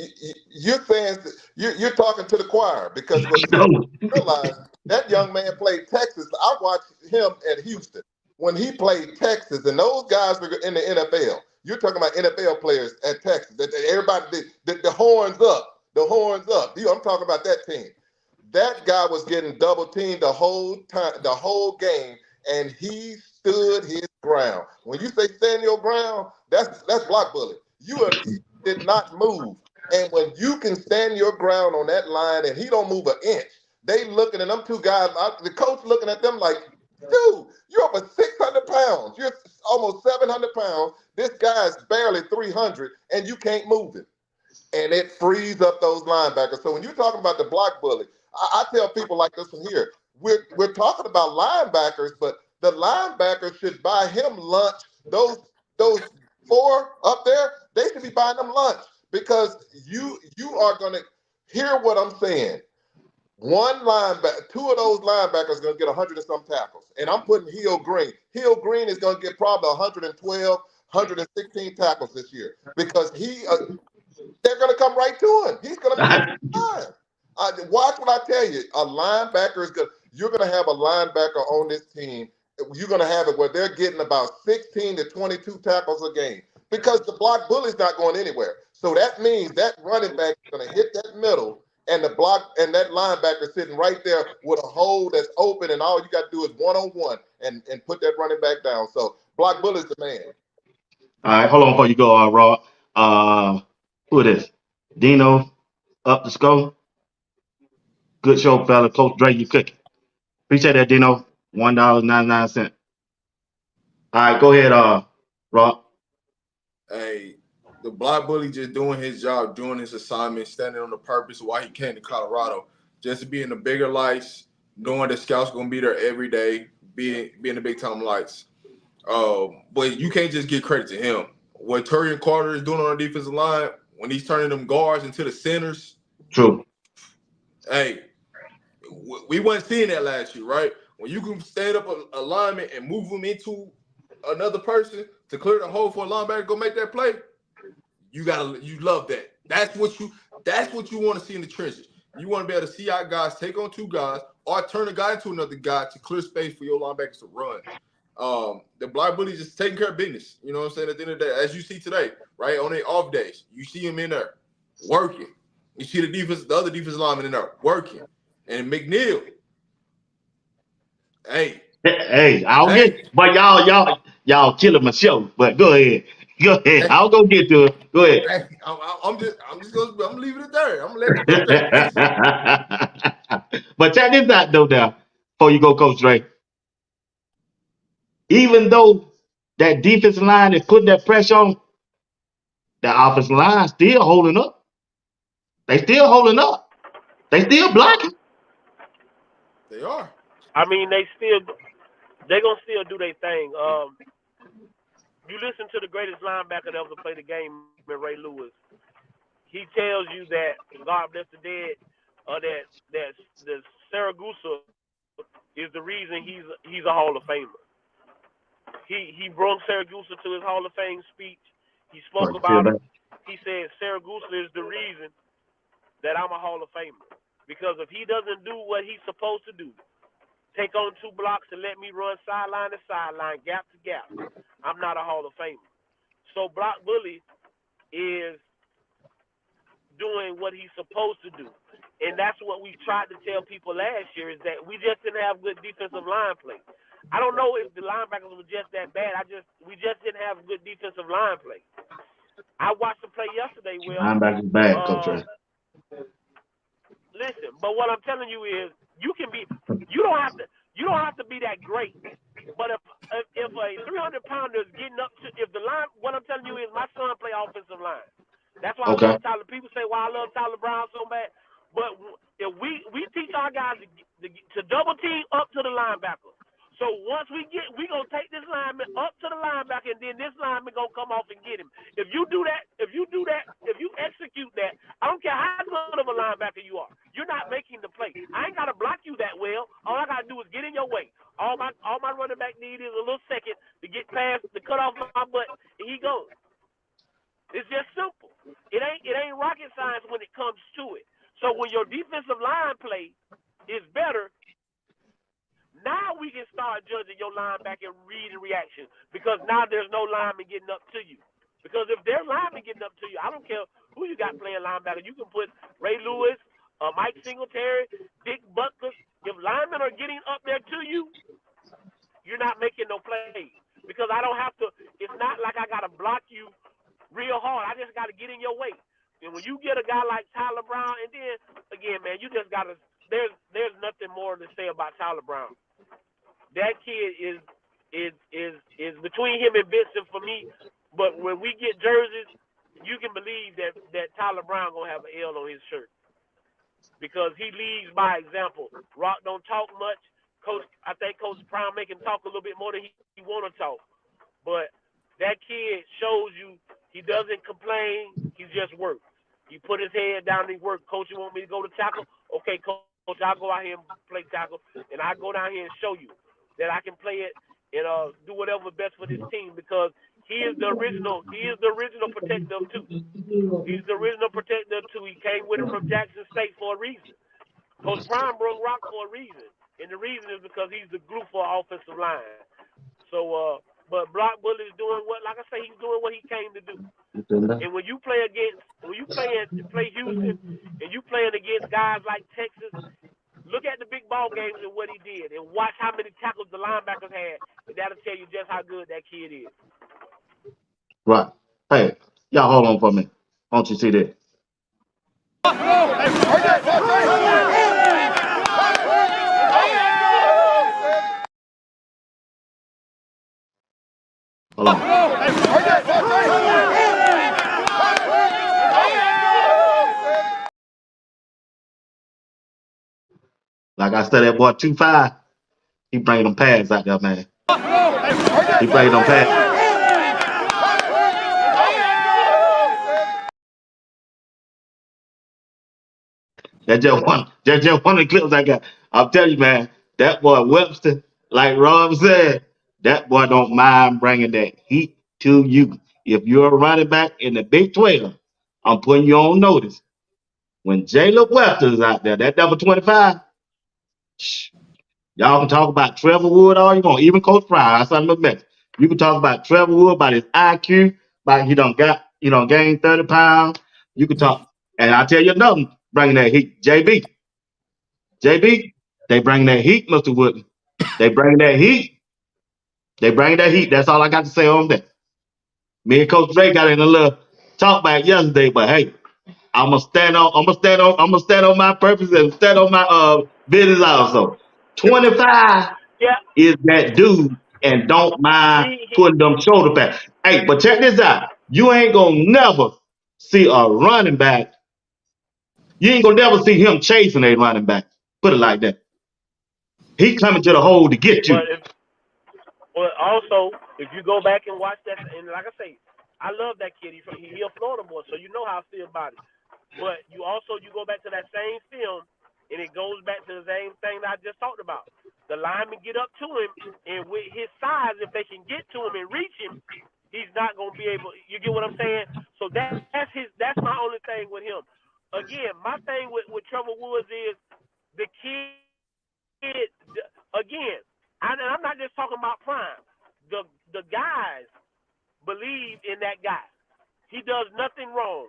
you're saying you're talking to the choir because what people realize that young man played Texas. I watched him at Houston when he played Texas, and those guys were in the NFL. You're talking about NFL players at Texas. Everybody, the horns up, the horns up. I'm talking about that team. That guy was getting double teamed the whole time, the whole game, and he stood his ground. When you say stand your ground, that's Block Bullet. He did not move. And when you can stand your ground on that line and he don't move an inch, they looking at them two guys, the coach looking at them like, dude, you're over 600 pounds. You're almost 700 pounds. This guy's barely 300 and you can't move him. And it frees up those linebackers. So when you're talking about the Block Bully, I tell people like this one here, we're talking about linebackers, but the linebackers should buy him lunch. Those four up there, they should be buying them lunch because you are going to hear what I'm saying. One linebacker, two of those linebackers are going to get 100 and some tackles. And I'm putting Hill Green. Hill Green is going to get probably 112, 116 tackles this year because they're going to come right to him. He's going to be fine. Watch what I tell you. A linebacker is good. You're going to have a linebacker on this team. you're going to have it where they're getting about 16 to 22 tackles a game because the block bully's not going anywhere. So that means that running back is going to hit that middle, and the block and that linebacker sitting right there with a hole that's open, and all you got to do is one-on-one and put that running back down. So block bully's the man. All right, hold on before you go, Rod. Who it is? Dino up the score. Good show, fella. Coach Dre, you cooking. Appreciate that, Dino. $1.99. All right, go ahead, Rod. Hey, the block bully just doing his job, doing his assignment, standing on the purpose of why he came to Colorado, just to be in the bigger lights, knowing that scouts gonna be there every day, being the big time lights. But you can't just give credit to him. What Turian Carter is doing on the defensive line, when he's turning them guards into the centers. True. Hey, we weren't seeing that last year, right? When you can stand up a lineman and move him into another person to clear the hole for a linebacker to go make that play, you love that. That's what you want to see in the trenches. You want to be able to see our guys take on two guys or turn a guy into another guy to clear space for your linebackers to run. The block bully just taking care of business. You know what I'm saying? At the end of the day, as you see today, right, on their off days, you see him in there working. You see the other defensive lineman in there working. And McNeil, hey, I'll get, but y'all killing my show. But go ahead. I'll go get to it. Go ahead. hey, I'm gonna leave it there. I'm gonna let Coach Dre finish it. But check this out, though, now, before you go, Coach Dre. Even though that defensive line is putting that pressure on, the offensive line still holding up. They still holding up. They still blocking. They are. I mean, they're gonna still do their thing. You listen to the greatest linebacker that ever played the game, Ray Lewis. He tells you that God bless the dead, that Saragusa is the reason he's a Hall of Famer. He brought Saragusa to his Hall of Fame speech. He spoke about him. He said Saragusa is the reason that I'm a Hall of Famer. Because if he doesn't do what he's supposed to do, take on two blocks and let me run sideline to sideline, gap to gap, I'm not a Hall of Famer. So block bully is doing what he's supposed to do. And that's what we tried to tell people last year, is that we just didn't have good defensive line play. I don't know if the linebackers were just that bad. We just didn't have good defensive line play. I watched the play yesterday, Will. Linebackers bad, Coach Dre. Listen, but what I'm telling you is you don't have to be that great. But if a 300-pounder is getting up to, what I'm telling you is my son play offensive line. That's why I love Tyler. People say why I love Tyler Brown so bad. But if we teach our guys to double team up to the linebacker. So once we gonna take this lineman up to the linebacker, and then this lineman gonna come off and get him. If you execute that, I don't care how good of a linebacker you are, you're not making the play. I ain't gotta block you that well. All I gotta do is get in your way. All my running back need is a little second to get past, to cut off my butt, and he goes. It's just simple. It ain't rocket science when it comes to it. So when your defensive line play is better, now we can start judging your linebacker read and reaction, because now there's no lineman getting up to you. Because if there's linemen getting up to you, I don't care who you got playing linebacker. You can put Ray Lewis, Mike Singletary, Dick Butkus. If linemen are getting up there to you, you're not making no plays. Because I don't have to. It's not like I got to block you real hard. I just got to get in your way. And when you get a guy like Tyler Brown, and then again, man, you just got to. There's nothing more to say about Tyler Brown. That kid is between him and Vincent for me. But when we get jerseys, you can believe that Tyler Brown gonna have an L on his shirt, because he leads by example. Rock don't talk much. I think Coach Brown make him talk a little bit more than he want to talk. But that kid shows you he doesn't complain. He just works. He put his head down and he works. Coach, you want me to go to tackle? Okay, Coach, I'll go out here and play tackle, and I'll go down here and show you that I can play it and do whatever best for this team, because he is the original protector of two. He's the original protector of two. He came with him from Jackson State for a reason. Coach Brown broke rock for a reason, and the reason is because he's the glue for our offensive line. So, but Block Bully is doing what, like I say, he's doing what he came to do. And when you play Houston, and you playing against guys like Texas, look at the big ball games and what he did, and watch how many tackles the linebackers had, and that'll tell you just how good that kid is. Right. Hey, y'all hold on for a minute. I want you to see this. Hold on. Like I said, that boy 2-5, he bringing them pads out there, man. He bringing them pads. That's just one of the clips I got. I'll tell you, man, that boy Webster, like Rob said, that boy don't mind bringing that heat to you. If you're a running back in the Big 12, I'm putting you on notice. When Jalen Webster is out there, that number 25, y'all can talk about Trevor Wood all you want, even Coach Pryor. That's something about you can talk about Trevor Wood, about his IQ, about he done gained 30 pounds. You can talk, and I'll tell you another one, bringing that heat, JB, they bring that heat, Mr. Wood. They bring that heat. They bring that heat. That's all I got to say on that. Me and Coach Drake got in a little talk back yesterday, but hey, I'm gonna stand on my purpose and stand on my business also. 25 Yeah, is that dude and don't mind he putting them shoulder pads. Hey, but check this out. You ain't gonna never see a running back. You ain't gonna never see him chasing a running back. Put it like that. He coming to the hole to get but you. but also if you go back and watch that, and like I say, I love that kid. He a Florida boy, so you know how I feel about it. But you go back to that same film, and it goes back to the same thing that I just talked about. The linemen get up to him, and with his size, if they can get to him and reach him, he's not gonna be able. You get what I'm saying? So that's my only thing with him. Again, my thing with Trevor Woods is the kid. Again, I'm not just talking about Prime. The guys believe in that guy. He does nothing wrong.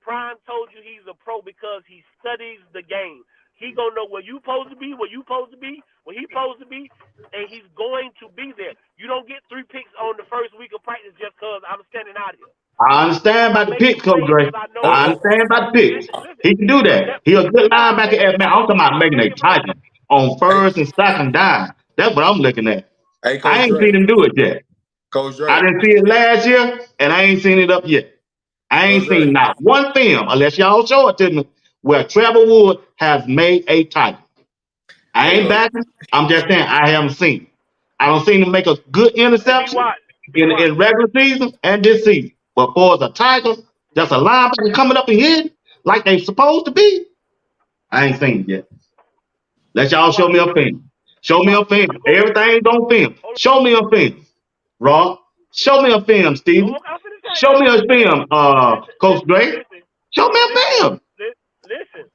Prime told you he's a pro because he studies the game. He gonna know where you supposed to be, where you supposed to be, where he supposed to be, and he's going to be there. You don't get 3 picks on the first week of practice just because I'm standing out here. I understand about I'm the making picks, Coach plays Gray. because I know. I understand about the picks. Listen. He can do that. He a good Yeah, I'm linebacker making at man. I'm talking about I'm making a making my target on Hey, first and second down. That's what I'm looking at. hey, I Coach ain't Dre. seen him do it yet. Coach I Dre. didn't see it last year, and I ain't seen it up yet. I Coach ain't Dre. seen not one film, unless y'all show it to me, where Trevor Wood has made a title. I Hey, ain't Coach. backing. I'm just saying I haven't seen it. I don't seen him make a good Hey, B interception Watt, in regular season and this season. But for the Tigers, just a linebacker coming up and hitting like they supposed to be, I ain't seen it yet. Let B y'all show Watt, me a film. B Show me Watt. a film. You go. Everything's on film. Hold Show me a film. Rob, show me a film, on. Steven. I'm finna tell you. Show me a film, Listen, Coach Gray. listen, Show me a listen, film. listen,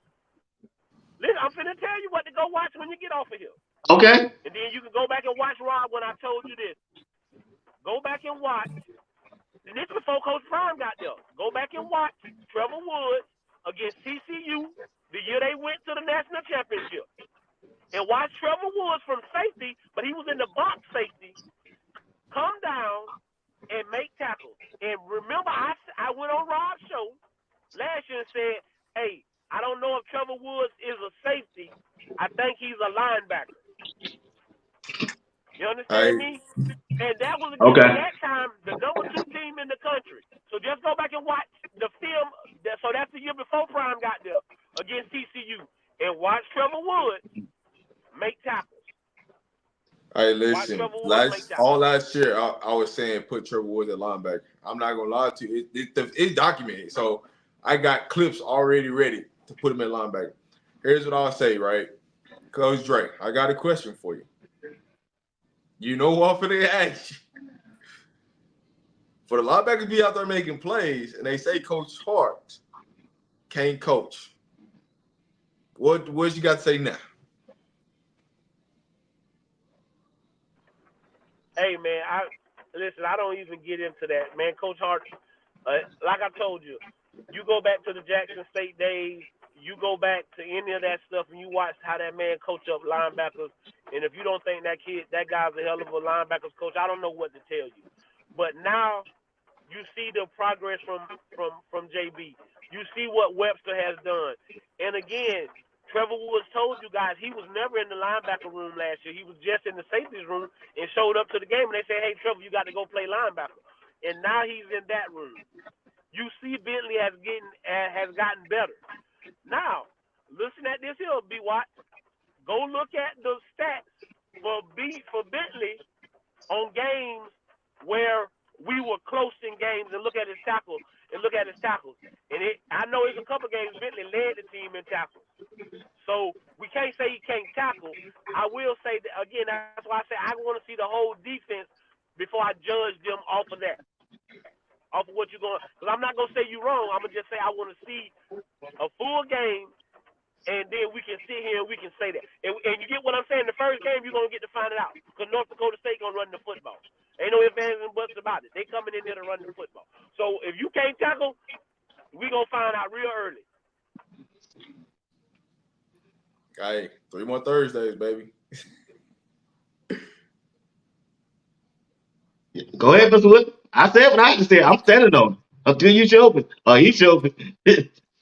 listen. I'm finna tell you what to go watch when you get off of here, Okay? and then you can go back and watch Rob when I told you this. Go back and watch. And this before Coach Prime got there. Go back and watch Trevor Woods against TCU the year they went to the national championship. And watch Trevor Woods from safety, but he was in the box safety, come down and make tackles. And remember, I went on Rob's show last year and said, hey, I don't know if Trevor Woods is a safety. I think he's a linebacker. You understand Hey, me? And that was against, at Okay. that time, the number 2 team in the country. So just go back and watch the film. So that's the year before Prime got there against TCU. And watch Trevor Woods make tackles. hey, Watch listen. Trevor Woods make tackles. Last year, I was saying put Trevor Woods at linebacker. I'm not gonna lie to you. It's documented. So I got clips already ready to put him at linebacker. Here's what I'll say, right? Coach Dre, I got a question for you. You know what for the ask? For the linebackers be out there making plays, and they say Coach Hart can't coach. What you got to say now? Hey man, listen. I don't even get into that, man. Coach Hart, like I told you, you go back to the Jackson State days. You go back to any of that stuff, and you watch how that man coach up linebackers. And if you don't think that guy's a hell of a linebackers coach, I don't know what to tell you. But now you see the progress from JB. You see what Webster has done. And again, Trevor Woods told you guys he was never in the linebacker room last year. He was just in the safeties room and showed up to the game. And they said, "Hey, Trevor, you got to go play linebacker." And now he's in that room. You see, Bentley has gotten better. Now, listen at this here, BWatts. Go look at the stats for Bentley on games where we were close in games, and look at his tackles. And I know it's a couple games Bentley led the team in tackles. So we can't say he can't tackle. I will say that again. That's why I say I want to see the whole defense before I judge them off of that, off of what you're going. Because I'm not gonna say you're wrong. I'm gonna just say I want to see a full game, and then we can sit here and we can say that. And you get what I'm saying? The first game, you're going to get to find it out. Because North Dakota State going to run the football. Ain't no ifs, ands, and buts about it. They coming in there to run the football. So if you can't tackle, we going to find out real early. Hey, 3 more Thursdays, baby. Go ahead, Mr. Wood. I said what I had to say. I'm standing on it until you show me. He showed me.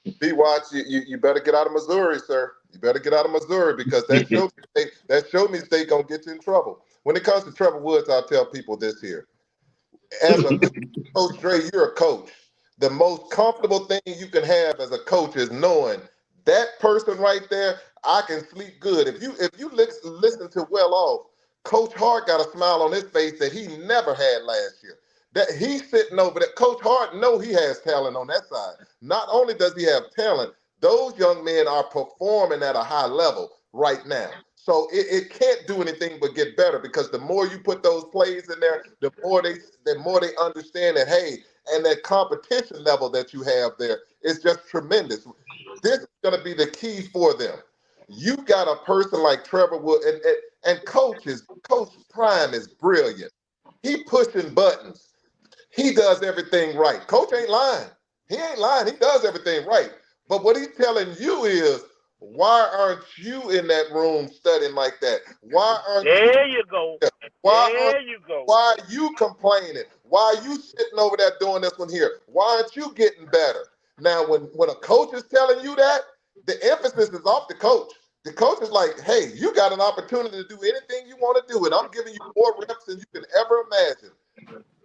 BWatts, you better get out of Missouri, sir. You better get out of Missouri because that show me state gonna get you in trouble. When it comes to Trevor Woods, I'll tell people this here. As a coach, Dre, you're a coach. The most comfortable thing you can have as a coach is knowing that person right there, I can sleep good. If you listen to Well Off, Coach Hart got a smile on his face that he never had last year. That he's sitting over there. Coach Hart know he has talent on that side. Not only does he have talent, those young men are performing at a high level right now. So it can't do anything but get better because the more you put those plays in there, the more they understand that, hey, and that competition level that you have there is just tremendous. This is going to be the key for them. You got a person like Trevor Wood, and Coach Prime is brilliant. He pushing buttons. He does everything right. Coach ain't lying. He ain't lying. He does everything right. But what he's telling you is, why aren't you in that room studying like that? Why aren't there you go. Why are you complaining? Why are you sitting over there doing this one here? Why aren't you getting better? Now, when a coach is telling you that, the emphasis is off the coach. The coach is like, hey, you got an opportunity to do anything you want to do, and I'm giving you more reps than you can ever imagine.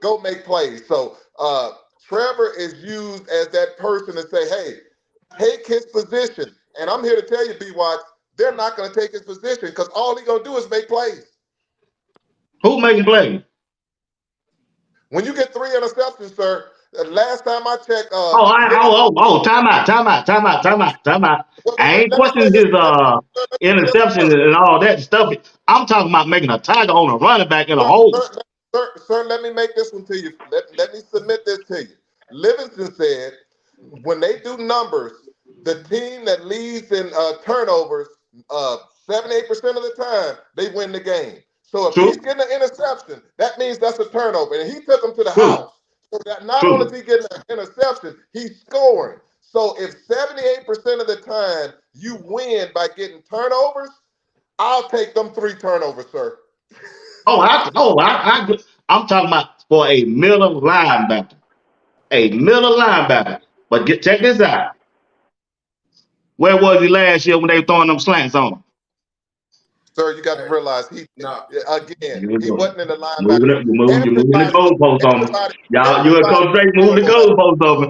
Go make plays. So Trevor is used as that person to say, hey, take his position. And I'm here to tell you, BWatts, they're not going to take his position because all he's going to do is make plays. Who making plays? When you get 3 interceptions, sir, last time I checked, Time out. I ain't let me say questioning this. his interception and all that stuff. I'm talking about making a tiger on a running back in a hole. Sir, let me make this one to you. Let me submit this to you. Livingston said when they do numbers, the team that leads in turnovers 78% of the time, they win the game. So if True. he's getting an interception, that means that's a turnover. And he took him to the True. house. So that not True. only is he getting an interception, he's scoring. So if 78% of the time you win by getting turnovers, I'll take them 3 turnovers, sir. I'm talking about for a middle linebacker. A middle linebacker. But check this out. Where was he last year when they were throwing them slants on him? Sir, you got to realize he You're wasn't in the linebacker room. moving the goalposts on him. Y'all, you and Coach Drake move the goalposts over.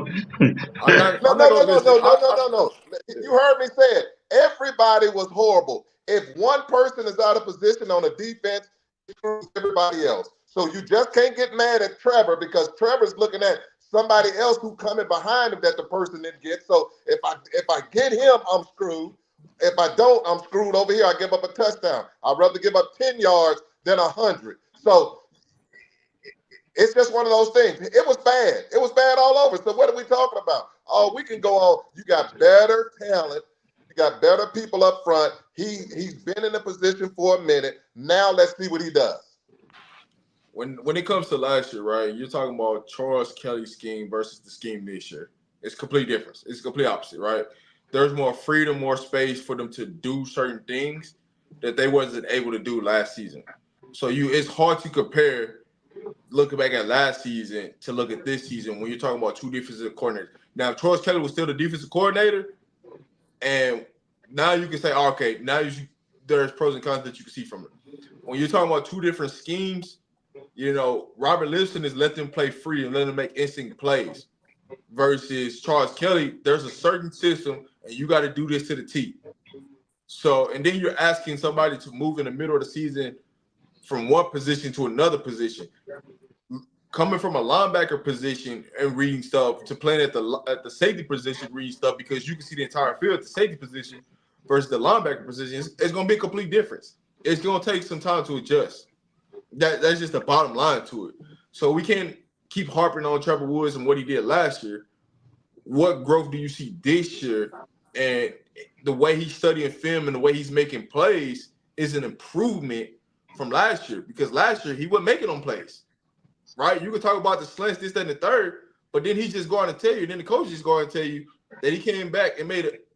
No. You heard me say it. Everybody was horrible. If one person is out of position on a defense, it screws everybody else. So you just can't get mad at Trevor because Trevor's looking at somebody else who coming behind him that the person didn't get. So if I get him, I'm screwed. If I don't, I'm screwed over here. I give up a touchdown. I'd rather give up 10 yards than 100. So it's just one of those things. It was bad. It was bad all over. So what are we talking about? Oh, we can go on. You got better talent. You got better people up front. He's been in the position for a minute. Now let's see what he does. when it comes to last year, right? You're talking about Charles Kelly's scheme versus the scheme this year. It's complete difference. It's complete opposite, right? There's more freedom, more space for them to do certain things that they wasn't able to do last season. So it's hard to compare looking back at last season to look at this season when you're talking about two defensive coordinators. Now, if Charles Kelly was still the defensive coordinator, and now you can say, oh, okay, now there's pros and cons that you can see from it. When you're talking about two different schemes, Robert Lipson is let them play free and let them make instinct plays. Versus Charles Kelly, there's a certain system, and you got to do this to the T. So, and then you're asking somebody to move in the middle of the season from one position to another position. Coming from a linebacker position and reading stuff to playing at the safety position, reading stuff because you can see the entire field at the safety position versus the linebacker position, it's going to be a complete difference. It's going to take some time to adjust. That's just the bottom line to it. So we can't keep harping on Trevor Woods and what he did last year. What growth do you see this year? And the way he's studying film and the way he's making plays is an improvement from last year, because last year he wasn't making them plays, right? You can talk about the slants, this, that, and the third, but then he just going to tell you, then the coach is going to tell you that he came back and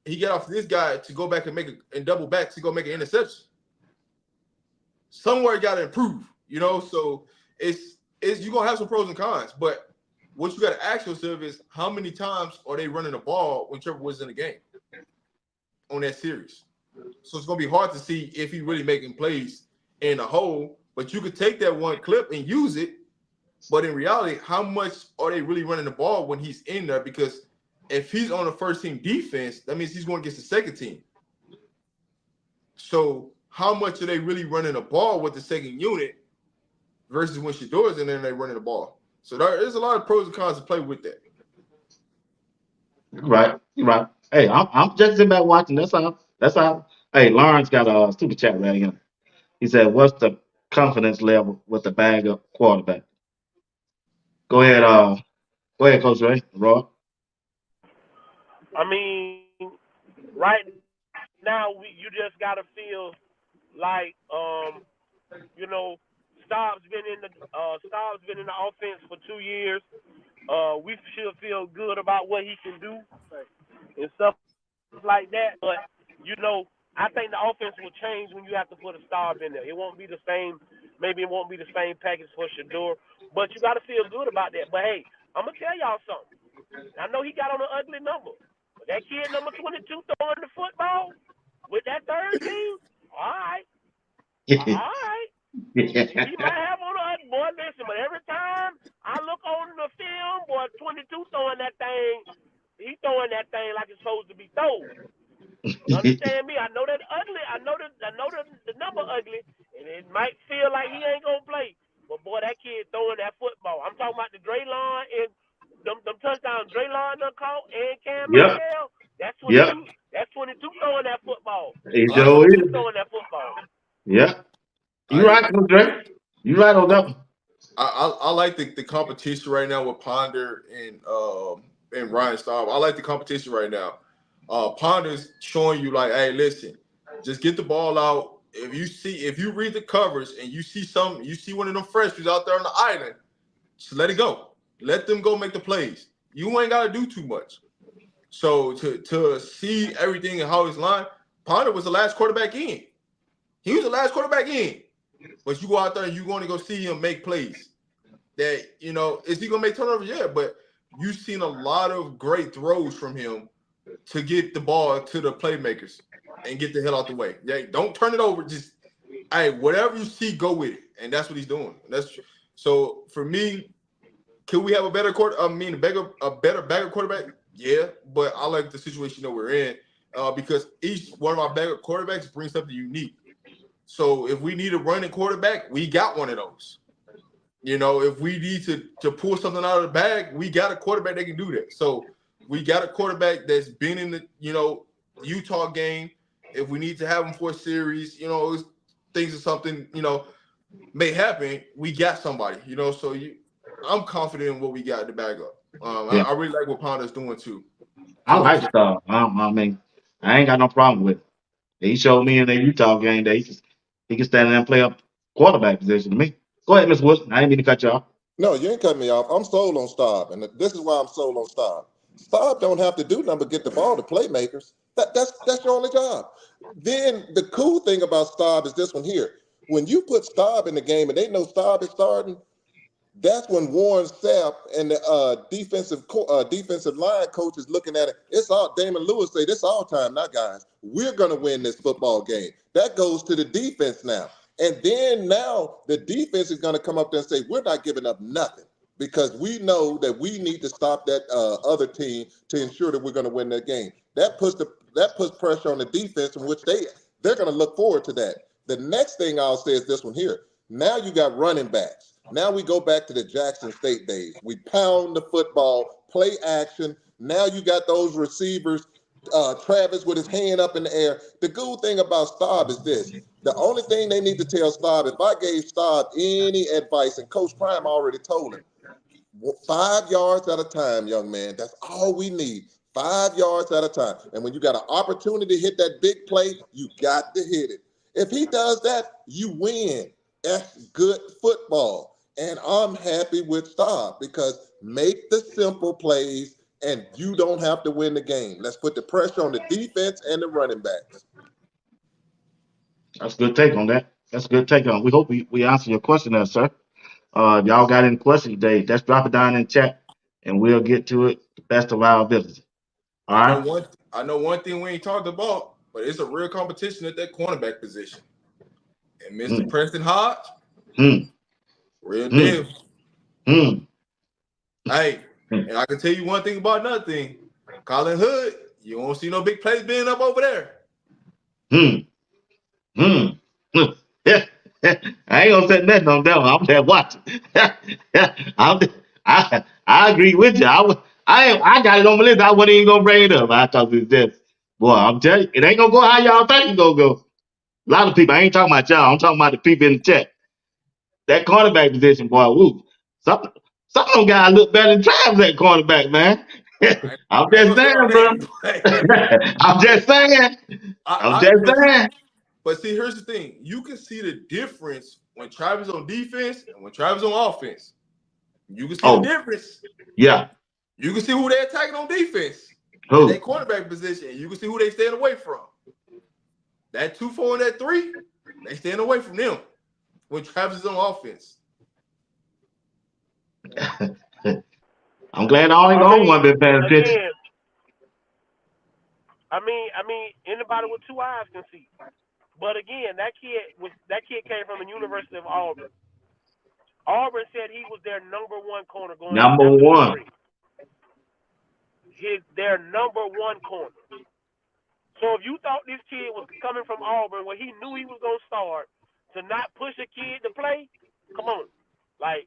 he got off this guy to go back and double back to go make an interception. Somewhere you got to improve, so it's you're going to have some pros and cons, but what you got to ask yourself is how many times are they running the ball when Trevor was in the game on that series? So it's going to be hard to see if he's really making plays in the hole, but you could take that one clip and use it. But in reality, how much are they really running the ball when he's in there? Because if he's on the first team defense, that means he's going against the second team. So how much are they really running the ball with the second unit versus when Shador's in there and they're running the ball? So there's a lot of pros and cons to play with that. Right. Hey, I'm just sitting back watching. That's how. Hey, Lawrence got a super chat right here. He said, "What's the confidence level with the backup quarterback?" Go ahead, Coach Ray. Roy. I mean, right now you just gotta feel like Staub's been in the offense for 2 years. We should feel good about what he can do and stuff like that. But I think the offense will change when you have to put a Staub in there. It won't be the same. Maybe it won't be the same package for Shador. But you got to feel good about that. But hey, I'm gonna tell y'all something. I know he got on an ugly number, but that kid number 22 throwing the football with that third team. All right. All right. He might have on a boy. Listen, but every time I look on the film, boy, 22 throwing that thing. He throwing that thing like it's supposed to be thrown. You understand me? I know that ugly. I know the number ugly, and it might feel like he ain't gonna play. But boy, that kid throwing that football. I'm talking about the Draylon and them touchdowns Draylon done caught and Cam Yep. Makell. That's 22. Yep. That's 22 throwing that football. He I, sure 22 is. throwing that football. Yeah. You I, right, Coach Ray. You right on that one. I like the competition right now with Ponder and Ryan Staub. I like the competition right now. Ponder's showing you like, hey, listen, just get the ball out. If you read the covers and you see one of them freshmen out there on the island, just let it go. Let them go make the plays. You ain't got to do too much. So to see everything and how it's lined, Ponder was the last quarterback in. He was the last quarterback in. But you go out there and you're going to go see him make plays. That, is he going to make turnovers? Yeah, but you've seen a lot of great throws from him to get the ball to the playmakers and get the hell out the way. Yeah, don't turn it over. Just, hey, whatever you see, go with it. And that's what he's doing. So for me, can we have a better better backup quarterback? Yeah, but I like the situation that we're in because each one of our backup quarterbacks brings something unique. So if we need a running quarterback, we got one of those. If we need to pull something out of the bag, we got a quarterback that can do that. So we got a quarterback that's been in the, Utah game. If we need to have him for a series, things or something, may happen, we got somebody, so I'm confident in what we got to back up. Yeah. I really like what Ponder's doing too. I like Staub. I mean, I ain't got no problem with it. He showed me in the Utah game that he can stand there and play up quarterback position to me. Go ahead, Miss Woods. I didn't mean to cut you off. No, you ain't cutting me off. I'm sold on Staub, and this is why I'm sold on Staub. Staub don't have to do nothing but get the ball to playmakers. That's your only job. Then the cool thing about Staub is this one here. When you put Staub in the game and they know Staub is starting, that's when Warren Sapp and the defensive line coach is looking at it. It's all Damon Lewis say this all time. Now, guys, we're gonna win this football game. That goes to the defense now. And then now the defense is gonna come up there and say, we're not giving up nothing because we know that we need to stop that other team to ensure that we're gonna win that game. That puts pressure on the defense, in which they're gonna look forward to that. The next thing I'll say is this one here. Now you got running backs. Now we go back to the Jackson State days. We pound the football, play action. Now you got those receivers, Travis with his hand up in the air. The good thing about Staub is this. The only thing they need to tell Staub, if I gave Staub any advice, and Coach Prime already told him, 5 yards at a time, young man. That's all we need. 5 yards at a time. And when you got an opportunity to hit that big play, you got to hit it. If he does that, you win. That's good football. And I'm happy with Staub because make the simple plays and you don't have to win the game. Let's put the pressure on the defense and the running backs. That's a good take on that. That's a good take on it. We hope we answer your question there, sir. Y'all got any questions today? Just drop it down in the chat and we'll get to it the best of our ability. All right? I know one thing we ain't talked about, but it's a real competition at that cornerback position. And Mr. Preston Hodge, real deal. Hey, and I can tell you one thing about another thing. Colin Hood, you won't see no big plays being up over there. Yeah. I ain't gonna say nothing on that one. I'm there watching. I agree with you. I got it on my list. I wasn't even gonna bring it up. I thought it was just, boy, I'm telling you, it ain't gonna go how y'all think it's gonna go. A lot of people, I ain't talking about y'all. I'm talking about the people in the chat. That cornerback position, boy, woo. Some of them guys look better than Travis at cornerback, man. I'm just saying, bro. I'm just saying. I'm just saying. But see, here's the thing. You can see the difference when Travis on defense and when Travis on offense. You can see the difference. Yeah. You can see who they're attacking on defense. Who? That cornerback position. And you can see who they staying away from. That 2-4 and that 3, they staying away from them when Travis is on offense. I'm glad I only the only one been paying attention. I mean, anybody with 2 eyes can see. But again, that kid came from the University of Auburn. Auburn said he was their number 1 corner going number 1. Their number 1 corner. So if you thought this kid was coming from Auburn where he knew he was gonna start to not push a kid to play, come on. Like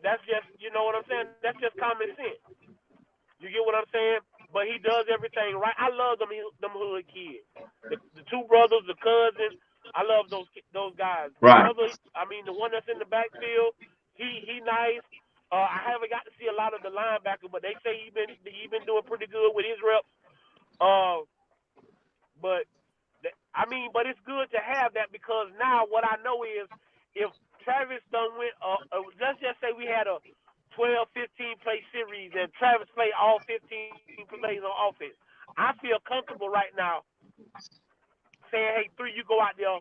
that's just, you know what I'm saying? That's just common sense. You get what I'm saying? But he does everything right. I love them hood kids. The 2 brothers, the cousins. I love those guys. Right. The one that's in the backfield, he nice. I haven't got to see a lot of the linebacker, but they say he been doing pretty good with his reps. But it's good to have that because now what I know is if Travis done went, let's just say we had a 12, 15 play series and Travis played all 15 plays on offense. I feel comfortable right now saying, hey, 3, you go out there,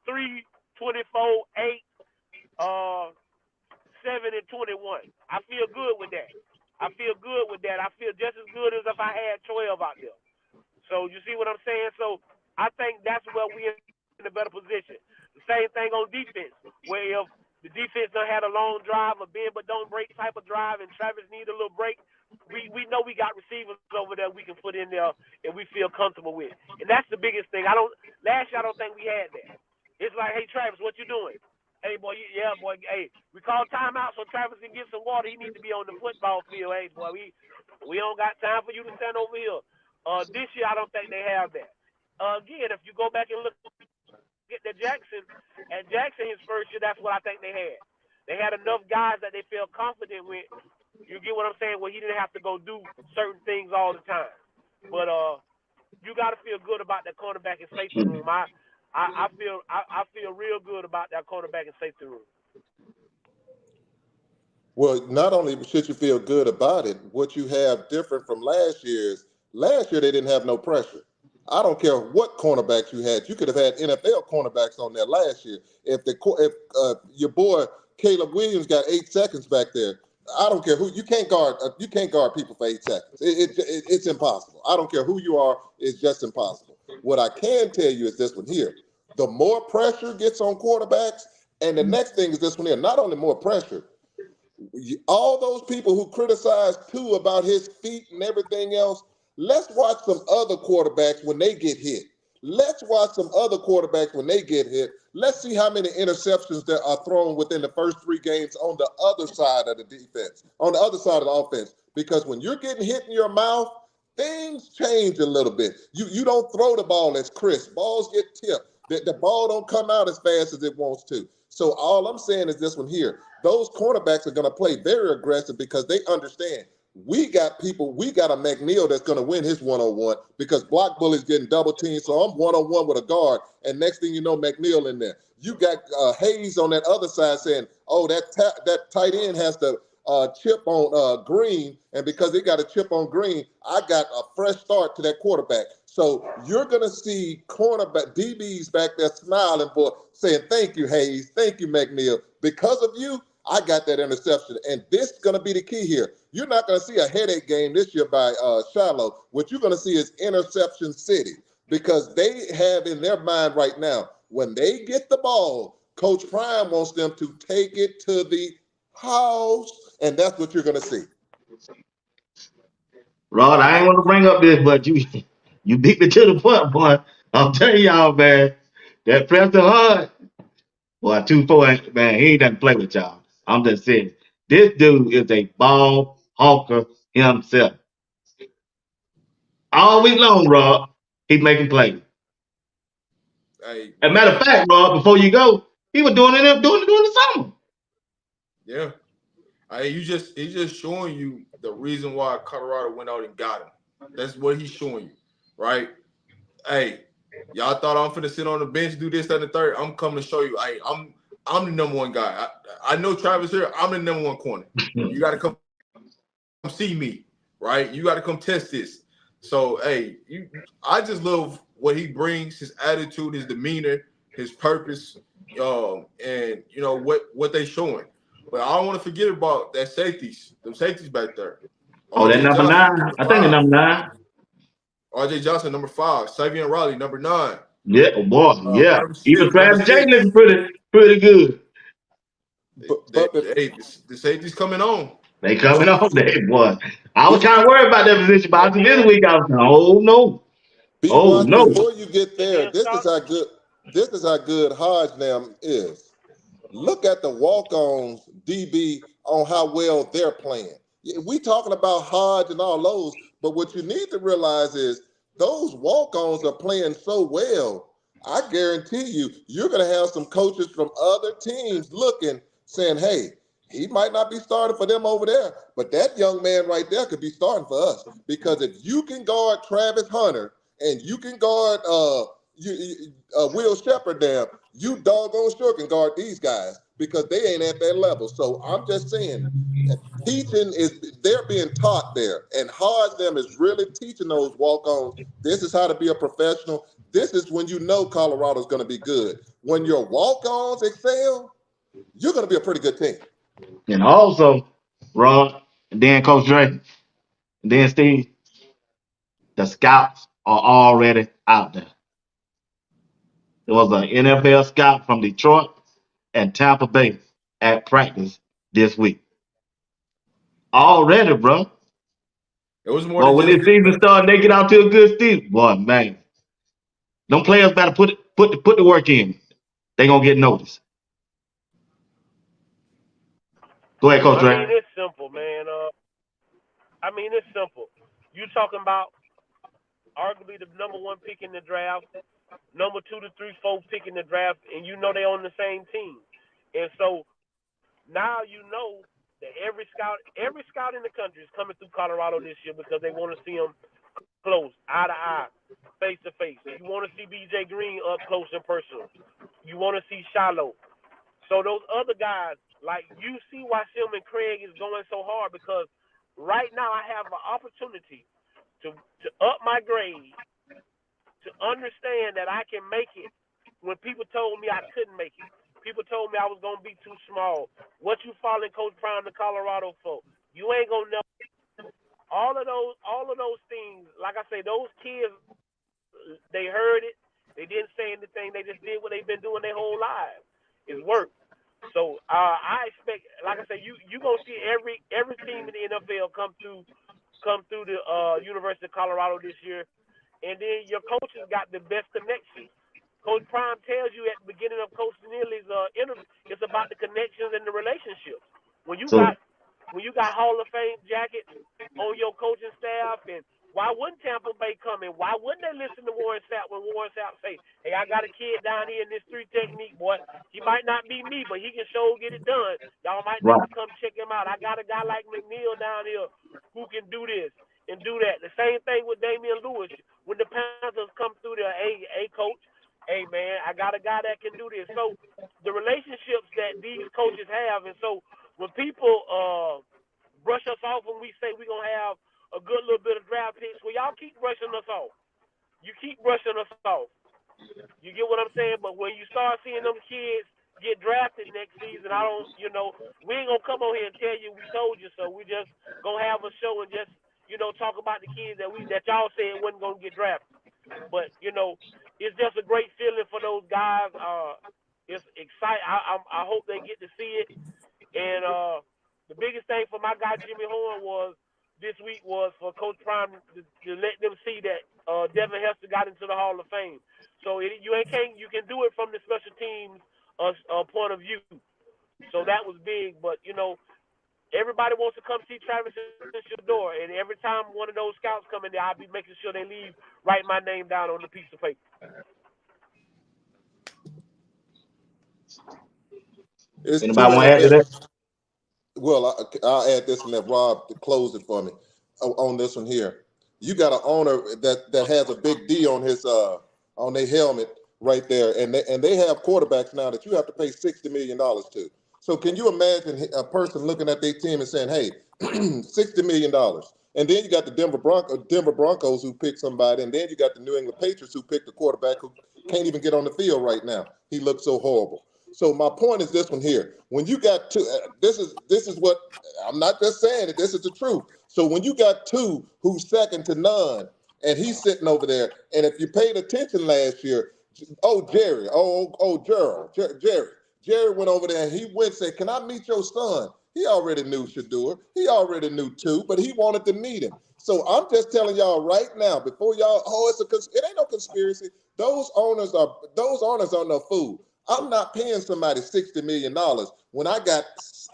3, 24, 8, 7, and 21. I feel good with that. I feel just as good as if I had 12 out there. So you see what I'm saying? So I think that's where we're in a better position. The same thing on defense, where if the defense done had a long drive, a bend but don't break type of drive, and Travis need a little break, we know we got receivers over there we can put in there and we feel comfortable with. And that's the biggest thing. Last year I don't think we had that. It's like, hey Travis, what you doing? Hey boy, hey, we call timeout so Travis can get some water. He needs to be on the football field. Hey boy, we don't got time for you to stand over here. This year I don't think they have that. Again, if you go back and look at the Jackson his first year, that's what I think they had. They had enough guys that they feel confident with. You get what I'm saying? Where he didn't have to go do certain things all the time. But you got to feel good about that cornerback and safety room. I feel real good about that quarterback and safety room. Well, not only should you feel good about it, what you have different from last year is last year they didn't have no pressure. I don't care what cornerbacks you had. You could have had NFL cornerbacks on there last year. If your boy Caleb Williams got 8 seconds back there, I don't care who you can't guard. You can't guard people for 8 seconds. It's impossible. I don't care who you are. It's just impossible. What I can tell you is this one here: the more pressure gets on quarterbacks, and the next thing is this one here. Not only more pressure, all those people who criticize Tua about his feet and everything else, let's watch some other quarterbacks when they get hit. Let's watch some other quarterbacks when they get hit. Let's see how many interceptions that are thrown within the first 3 games on the other side of the defense, on the other side of the offense. Because when you're getting hit in your mouth, things change a little bit. You don't throw the ball as crisp. Balls get tipped. The ball don't come out as fast as it wants to. So all I'm saying is this one here. Those cornerbacks are going to play very aggressive because they understand we got a McNeil that's going to win his one-on-one because block bully's getting double teamed. So I'm one-on-one with a guard. And next thing you know, McNeil in there. You got Hayes on that other side saying, oh, that tight end has to chip on Green. And because they got a chip on Green, I got a fresh start to that quarterback. So you're going to see cornerback DBs back there smiling for saying, thank you, Hayes. Thank you, McNeil. Because of you, I got that interception. And this is going to be the key here. You're not going to see a headache game this year by Shiloh. What you're going to see is interception city because they have in their mind right now, when they get the ball, Coach Prime wants them to take it to the house. And that's what you're going to see. Rod, I ain't want to bring up this, but you beat me to the punch, boy. I'm telling y'all, man, that Preston Hard, boy, 2-4, man, he ain't done play with y'all. I'm just saying, this dude is a ball hawker himself. All week long, Rod, he's making plays. Hey, As a matter of fact, Rod, before you go, he was doing it during the summer. yeah. He's just showing you the reason why Colorado went out and got him. That's what he's showing you, right? Hey, y'all thought I'm finna sit on the bench, do this, that, and the third. I'm coming to show you. Hey, I'm the number one guy. I know Travis here. I'm the number one corner. You got to come see me, right? You got to come test this. So, hey, I just love what he brings, his attitude, his demeanor, his purpose, and you know what they showing. But I don't want to forget about them safeties back there. Oh, that RJ number Johnson, 9? number I think the 5. number 9. RJ Johnson, number 5. Savion Riley, number 9. Yeah, oh boy, yeah. Marvin Even Smith, number Travis J 6. looking pretty good. Hey, the safety's coming on. They coming on there, boy. I was kind of worried about that position, but And after this then week, I was like, oh no. Oh BWatts, no. before you get and there, then this is Scott. how good Hodgenam is. Look at the walk-ons DB on how well they're playing. Yeah, we talking about Hodge and all those, but what you need to realize is those walk-ons are playing so well. I guarantee you're going to have some coaches from other teams looking, saying, hey, he might not be starting for them over there, but that young man right there could be starting for us. Because if you can guard Travis Hunter and you can guard Will Shepherd down, you doggone sure can guard these guys because they ain't at that level. So I'm just saying, they're being taught there, and Hard them is really teaching those walk-ons. This is how to be a professional. This is when you know Colorado's going to be good. When your walk-ons excel, you're going to be a pretty good team. And also, Rod, and then Coach Dre, and then Steve, the scouts are already out there. There was an NFL scout from Detroit and Tampa Bay at practice this week. Already, bro. It was more But than when just this season started, they get out to a good steam. Boy, man, them players better put the work in. They gonna get noticed. Go ahead, Coach I mean, Dre. it's simple, man. It's simple. You talking about arguably the number 1 pick in the draft, number 2 to 3, 4 pick in the draft, and you know they on the same team. And so now you know that every scout in the country is coming through Colorado this year because they want to see them close, eye to eye, face to face. You want to see BJ Green up close and personal. You want to see Shiloh. So those other guys, like you see why Silman Craig is going so hard, because right now I have an opportunity to up my grade, to understand that I can make it when people told me I couldn't make it. People told me I was gonna be too small. What you following Coach Prime to Colorado for? You ain't gonna know. All of those things, like I say, those kids, they heard it. They didn't say anything. They just did what they've been doing their whole lives. It's work. So I expect, like I say, you gonna see every team in the NFL come through the University of Colorado this year, and then your coaches got the best connections. Coach Prime tells you at the beginning of Coach Neely's interview, it's about the connections and the relationships. When you So got Hall of Fame jackets on your coaching staff, and why wouldn't Tampa Bay come in? Why wouldn't they listen to Warren Sapp when Warren Sapp say, "Hey, I got a kid down here in this three technique, boy. He might not be me, but he can sure get it done. Y'all might need right, to come check him out. I got a guy like McNeil down here who can do this and do that." The same thing with Damian Lewis. When the Panthers come through there, hey coach, hey man, I got a guy that can do this. So the relationships that these coaches have, and so when people brush us off when we say we're gonna have a good little bit of draft picks, well, y'all keep brushing us off. You keep brushing us off. You get what I'm saying? But when you start seeing them kids get drafted next season, I don't, we ain't gonna come on here and tell you we told you so. We just gonna have a show and just, talk about the kids that y'all said wasn't gonna get drafted. But it's just a great feeling for those guys. It's exciting. I hope they get to see it. And the biggest thing for my guy Jimmy Horn was this week was for Coach Prime to let them see that Devin Hester got into the Hall of Fame. So you can do it from the special teams point of view. So that was big. But everybody wants to come see Travis Shador, and every time one of those scouts come in there, I'll be making sure they leave, write my name down on the piece of paper. It's two anybody want to add to NFL. that? Well, I'll add this and let Rob to close it for me on this one here. You got an owner that has a big D on his on their helmet right there, and they have quarterbacks now that you have to pay $60 million to. So can you imagine a person looking at their team and saying, "Hey, $60 million," and then you got the Denver Broncos who picked somebody, and then you got the New England Patriots who picked a quarterback who can't even get on the field right now. He looks so horrible. So my point is this one here. When you got two, this is what I'm not just saying it. This is the truth. So when you got two who's second to none, and he's sitting over there, and if you paid attention last year, Jerry went over there and he went and said, "Can I meet your son?" He already knew Shador. He already knew two, but he wanted to meet him. So I'm just telling y'all right now, before y'all, it ain't no conspiracy. Those owners are no fool. I'm not paying somebody $60 million when I got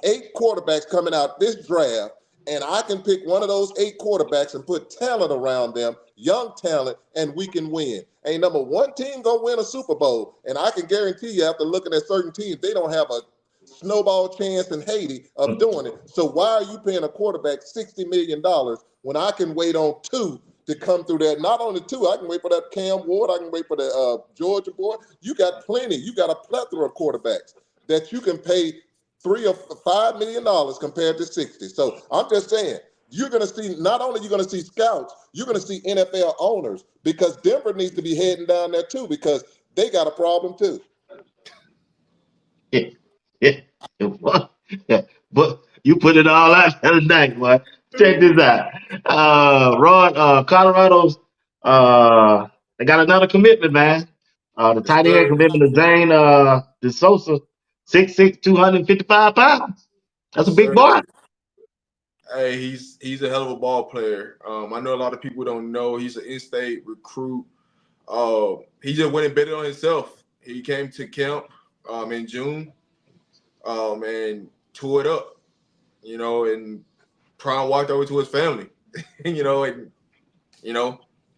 8 quarterbacks coming out this draft, and I can pick one of those 8 quarterbacks and put talent around them, young talent, and we can win. Ain't number one team gonna win a Super Bowl, and I can guarantee you after looking at certain teams, they don't have a snowball chance in Haiti of doing it. So why are you paying a quarterback $60 million when I can wait on 2 to come through there? Not only 2, I can wait for that Cam Ward, I can wait for the Georgia boy. You got plenty. You got a plethora of quarterbacks that you can pay $3 or $5 million compared to 60. So I'm just saying, you're going to see, not only you're going to see scouts, you're going to see NFL owners, because Denver needs to be heading down there too, because they got a problem too. Yeah, yeah, yeah. But you put it all out there tonight, boy. Check this out. Rod, Colorado's they got another commitment, man. The Yes, tight end sir. commitment to Zane DeSosa, 6'6", 255 pounds. That's a Yes, big sir. boy. Hey, he's a hell of a ball player. I know a lot of people don't know he's an in-state recruit. He just went and betted on himself. He came to camp in June and tore it up, and Prime walked over to his family, and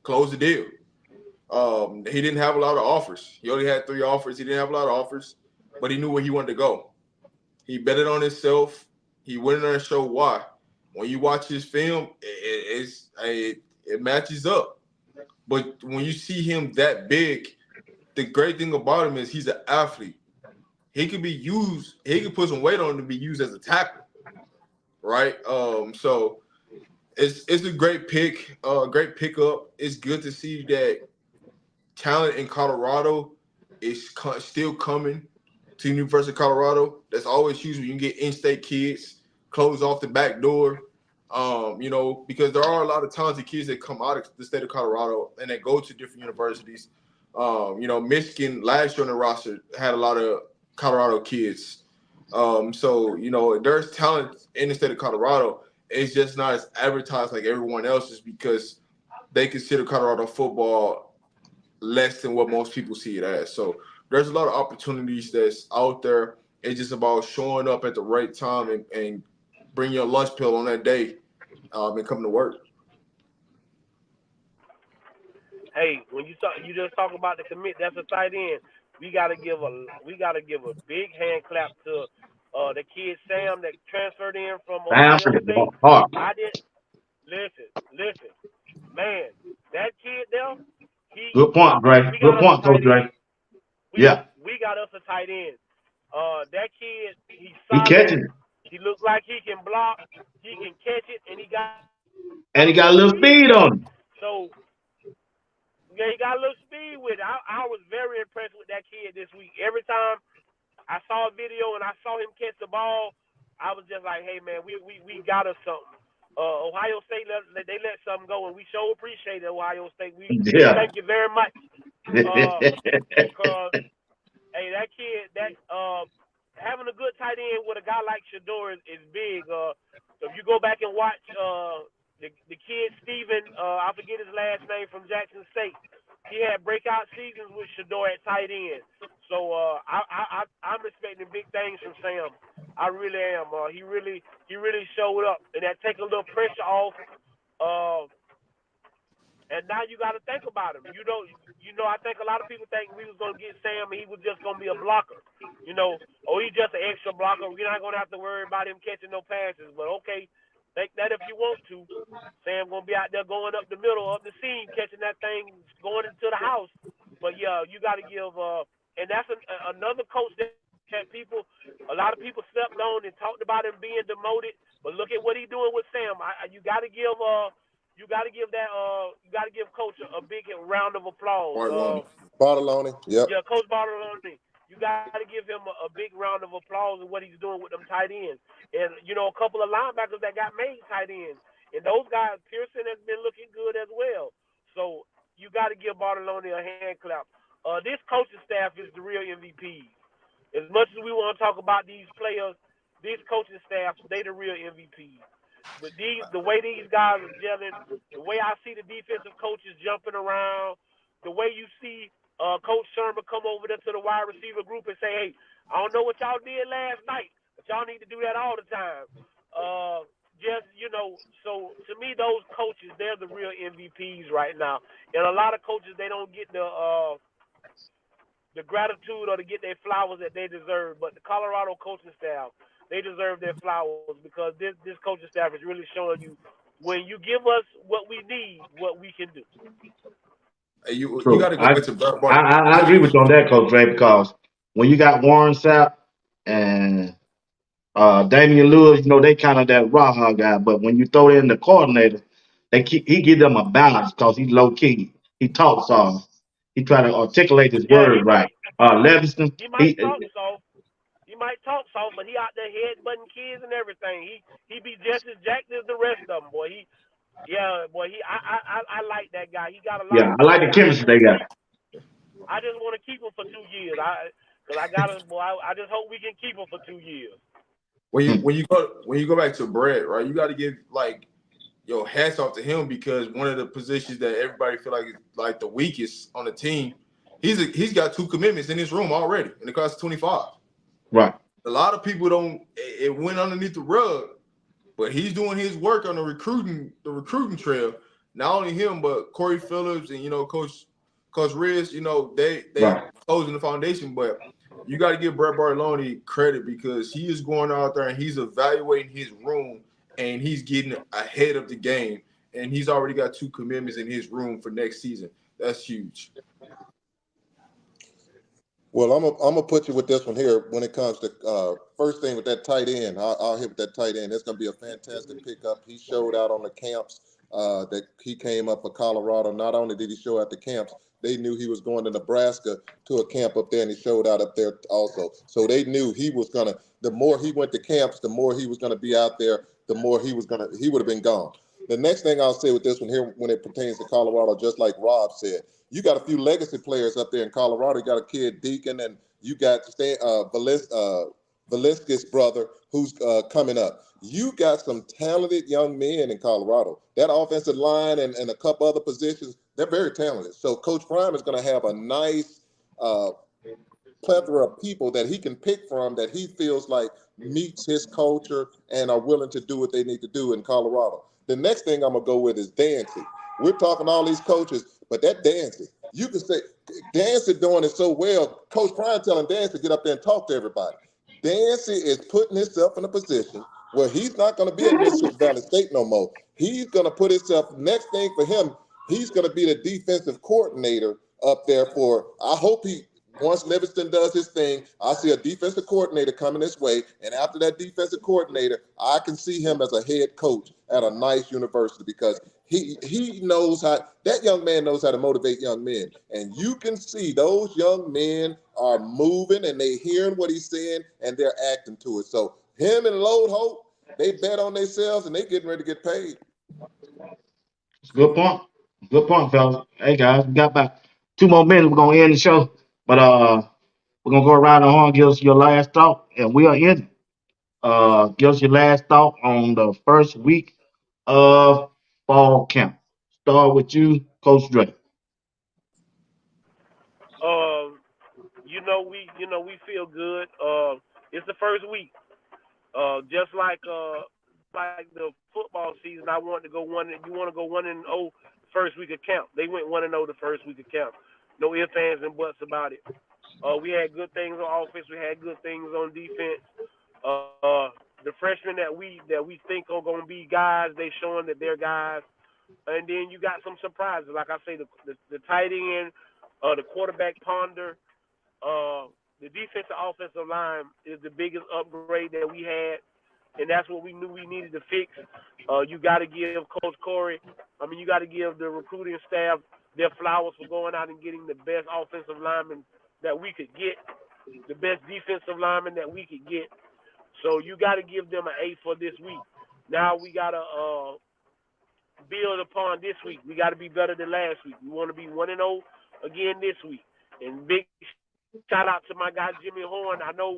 closed the deal. He didn't have a lot of offers. He only had 3 offers. He didn't have a lot of offers, but he knew where he wanted to go. He betted on himself. He went in there and showed why. When you watch his film, it matches up. But when you see him that big, the great thing about him is he's an athlete. He can be used. He can put some weight on him to be used as a tackle, right? So it's a great pick, great pickup. It's good to see that talent in Colorado is still coming to University of Colorado. That's always huge when you get in-state kids close off the back door. Because there are a lot of talented kids that come out of the state of Colorado and they go to different universities. Michigan last year on the roster had a lot of Colorado kids. There's talent in the state of Colorado. It's just not as advertised like everyone else's because they consider Colorado football less than what most people see it as. So there's a lot of opportunities that's out there. It's just about showing up at the right time and bring your lunch pill on that day and coming to work. Hey, when you just talk about the commit, that's a tight end. We gotta give a big hand clap to the kid Sam that transferred in from Sam Ohio State. Hart. I did listen, man, that kid there, Good point, Dre. we Good got us a point, Coach tight Dre. end. Yeah, We got us a tight end. That kid, he's he solid. catching it. He looks like he can block, he can catch it, and he got And a he got a little little speed speed with it. on him. So yeah, he got a little speed with it. I was very impressed with that kid this week. Every time I saw a video and I saw him catch the ball, I was just like, hey man, we got us something. Ohio State they let something go, and we sure appreciate it. Ohio State, we Yeah. thank you very much. Because hey, that kid, having a good tight end with a guy like Shador is big. So if you go back and watch the kid Steven, I forget his last name, from Jackson State, he had breakout seasons with Shador at tight end. So I'm expecting big things from Sam. I really am. He really showed up, and that take a little pressure off. And now you got to think about him. I think a lot of people think we was gonna get Sam and he was just gonna be a blocker. He's just an extra blocker. We're not gonna have to worry about him catching no passes. But okay, think that if you want to, Sam gonna be out there going up the middle, up the seam, catching that thing, going into the house. But yeah, you got to give. And that's another coach that a lot of people slept on and talked about him being demoted. But look at what he's doing with Sam. You got to give. You got to give Coach a big round of applause. Bartolone, yep. Yeah, Coach Bartolone. You got to give him a big round of applause of what he's doing with them tight ends. And, a couple of linebackers that got made tight ends. And those guys, Pearson has been looking good as well. So you got to give Bartolone a hand clap. This coaching staff is the real MVP. As much as we want to talk about these players, this coaching staff, they the real MVP. The way these guys are gelling, the way I see the defensive coaches jumping around, the way you see Coach Sherman come over there to the wide receiver group and say, hey, I don't know what y'all did last night, but y'all need to do that all the time. So to me, those coaches, they're the real MVPs right now. And a lot of coaches, they don't get the gratitude or to get their flowers that they deserve. But the Colorado coaching staff, they deserve their flowers because this coaching staff is really showing you when you give us what we need, what we can do. Hey, you True. got to go back to I agree with you on that, Coach Dre, because when you got Warren Sapp and Damian Lewis, they kind of that raw guy. But when you throw in the coordinator, he give them a balance because he's low key. He talks soft. He try to articulate his Yeah, word right. Leviston, he might talk soft. He might talk soft, but he out there headbutting kids and everything. He be just as jacked as the rest of them, boy. I like that guy. He got a lot of I like talent. the chemistry they got. I just want to keep him for 2 years. I just hope we can keep him for 2 years. When you go back to Brett, right? You got to give hats off to him because one of the positions that everybody feel like is like the weakest on the team, he's got 2 commitments in his room already in the class of 25. Right. A lot of people it went underneath the rug, but he's doing his work on the recruiting trail. Not only him, but Corey Phillips and Coach Riz, they right. closing the foundation. But you got to give Brett Bartolone credit because he is going out there and he's evaluating his room and he's getting ahead of the game. and he's already got 2 commitments in his room for next season. That's huge. Well, I'm gonna put you with this one here when it comes to first thing with that tight end. I'll hit with that tight end. It's gonna be a fantastic pickup. He showed out on the camps that he came up for Colorado. Not only did he show at the camps, they knew he was going to Nebraska to a camp up there, and he showed out up there also. So they knew he was gonna. The more he went to camps, the more he was gonna be out there. The more he would have been gone. The next thing I'll say with this one here, when it pertains to Colorado, just like Rob said, you got a few legacy players up there in Colorado. You got a kid Deacon, and you got Velisquez brother who's coming up. You got some talented young men in Colorado. That offensive line and a couple other positions, they're very talented. So Coach Prime is going to have a nice plethora of people that he can pick from that he feels like meets his culture and are willing to do what they need to do in Colorado. The next thing I'm going to go with is Dancy. We're talking all these coaches, but that Dancy, you can say Dancy doing it so well. Coach Prime telling Dancy to get up there and talk to everybody. Dancy is putting himself in a position where he's not going to be at Mississippi Valley State no more. He's going to put himself, next thing for him, he's going to be the defensive coordinator up there for, I hope once Livingston does his thing, I see a defensive coordinator coming this way. And after that defensive coordinator, I can see him as a head coach at a nice university because he knows how, that young man knows how to motivate young men. And you can see those young men are moving and they hearing what he's saying and they're acting to it. So him and Lode Hope, they bet on themselves and they getting ready to get paid. It's a good point. Good point, fellas. Hey guys, we got about 2 more minutes. We're gonna end the show, but we're gonna go around the horn. Give us your last thought, and we are in. Give us your last thought on the first week of fall camp. Start with you, Coach Dre. Um, we feel good. It's the first week. Just like the football season, I want to go one. You want to go 1-0 first week of camp. They went 1-0 the first week of camp. No ifs, ands, and buts about it. We had good things on offense. We had good things on defense. The freshmen that we think are gonna be guys, they showing that they're guys. And then you got some surprises, like I say, the tight end, the quarterback Ponder, the defensive offensive line is the biggest upgrade that we had, and that's what we knew we needed to fix. You got to give Coach Corey, you got to give the recruiting staff their flowers for going out and getting the best offensive lineman that we could get, the best defensive lineman that we could get. So you got to give them an A for this week. Now we got to build upon this week. We got to be better than last week. We want to be 1-0 again this week. And big shout out to my guy Jimmy Horn. I know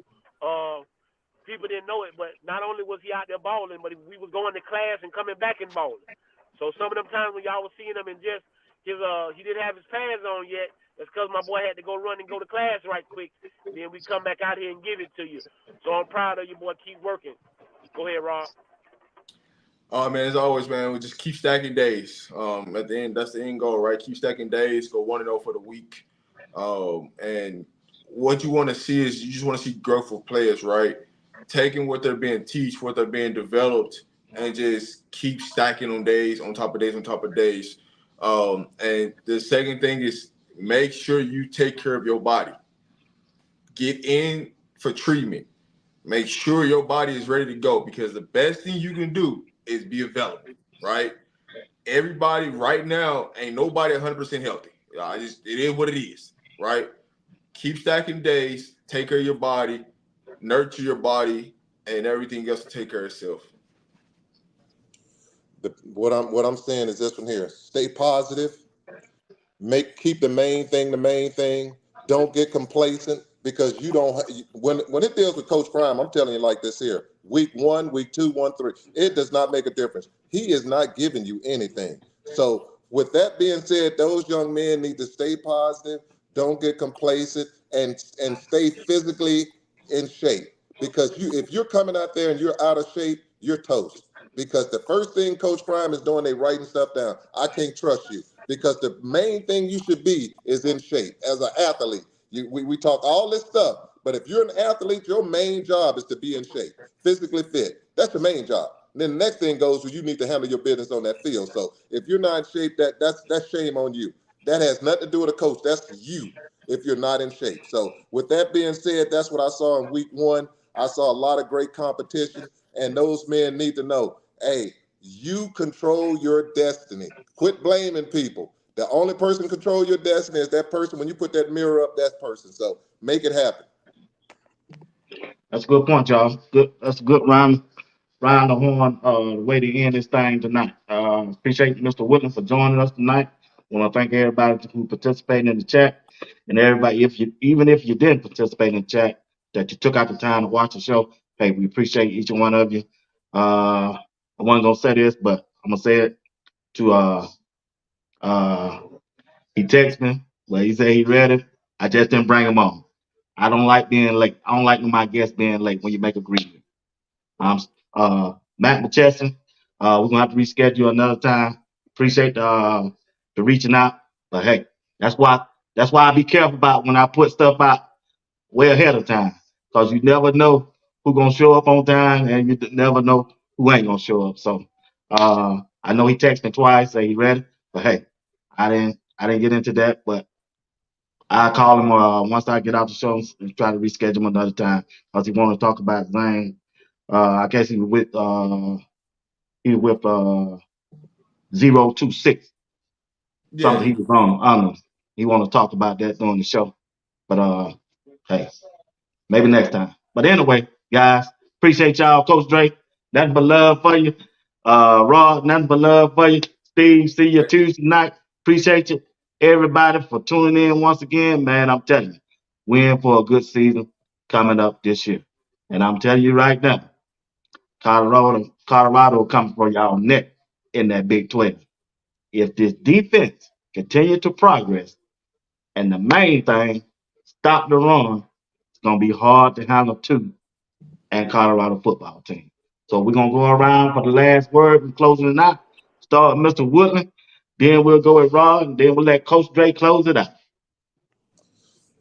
people didn't know it, but not only was he out there balling, but we was going to class and coming back and balling. So some of them times when y'all was seeing him and just he didn't have his pads on yet, that's because my boy had to go run and go to class right quick. And then we come back out here and give it to you. So I'm proud of you, boy. Keep working. Go ahead, Rob. Oh man, as always, man, we just keep stacking days. At the end, that's the end goal, right? Keep stacking days. Go 1-0 for the week. And what you want to see is you just want to see growth of players, right? Taking what they're being taught, what they're being developed, and just keep stacking on days, on top of days, on top of days. And the second thing is make sure you take care of your body. Get in for treatment. Make sure your body is ready to go because the best thing you can do is be available, right? Everybody right now ain't nobody 100% healthy. It is what it is, right? Keep stacking days, take care of your body, nurture your body, and everything else to take care of itself. What I'm saying is this one here: stay positive. Keep the main thing the main thing. Don't get complacent because you don't. When it deals with Coach Prime, I'm telling you like this here: week 1, week 2, 1, 3. It does not make a difference. He is not giving you anything. So with that being said, those young men need to stay positive. Don't get complacent and stay physically in shape because if you're coming out there and you're out of shape, you're toast. Because the first thing Coach Prime is doing, they writing stuff down. I can't trust you because the main thing you should be is in shape as an athlete. We talk all this stuff, but if you're an athlete, your main job is to be in shape, physically fit. That's the main job. Then the next thing goes, well, you need to handle your business on that field. So if you're not in shape, that's shame on you. That has nothing to do with a coach. That's you if you're not in shape. So with that being said, that's what I saw in week 1. I saw a lot of great competition, and those men need to know, hey, you control your destiny. Quit blaming people. The only person who control your destiny is that person. When you put that mirror up, that person. So make it happen. That's a good point, y'all. Good. That's a good round the horn way to end this thing tonight. Appreciate Mr. Woodland for joining us tonight. Want to thank everybody who participated in the chat, and everybody, even if you didn't participate in the chat, that you took out the time to watch the show. Hey, we appreciate each and one of you. I wasn't gonna say this, but I'm gonna say it to uh he texted me. Well, he said he ready. I just didn't bring him on. I don't like being late. I don't like my guests being late when you make agreement. Um, Matt McChesson, we're gonna have to reschedule another time. Appreciate the reaching out, but hey, that's why I be careful about when I put stuff out way ahead of time, because you never know who gonna show up on time, and you never know who ain't gonna show up. So I know he texted me twice, say he ready, but hey, I didn't get into that, but I call him once I get out the show and try to reschedule him another time because he want to talk about Zane. I guess he was with 026 something Yeah. he was on. I don't know. He want to talk about that during the show, but hey, maybe next time. But anyway, guys, appreciate y'all, Coach Drake. Nothing but love for you. Rod, nothing but love for you. Steve, see you Tuesday night. Appreciate you, everybody, for tuning in once again. Man, I'm telling you, we're in for a good season coming up this year. And I'm telling you right now, Colorado coming for y'all next in that Big 12. If this defense continue to progress, and the main thing, stop the run, it's gonna be hard to handle two and Colorado football team. So we're gonna go around for the last word and closing it out. Start with Mr. Woodland, then we'll go with Rod, and then we'll let Coach Dre close it out.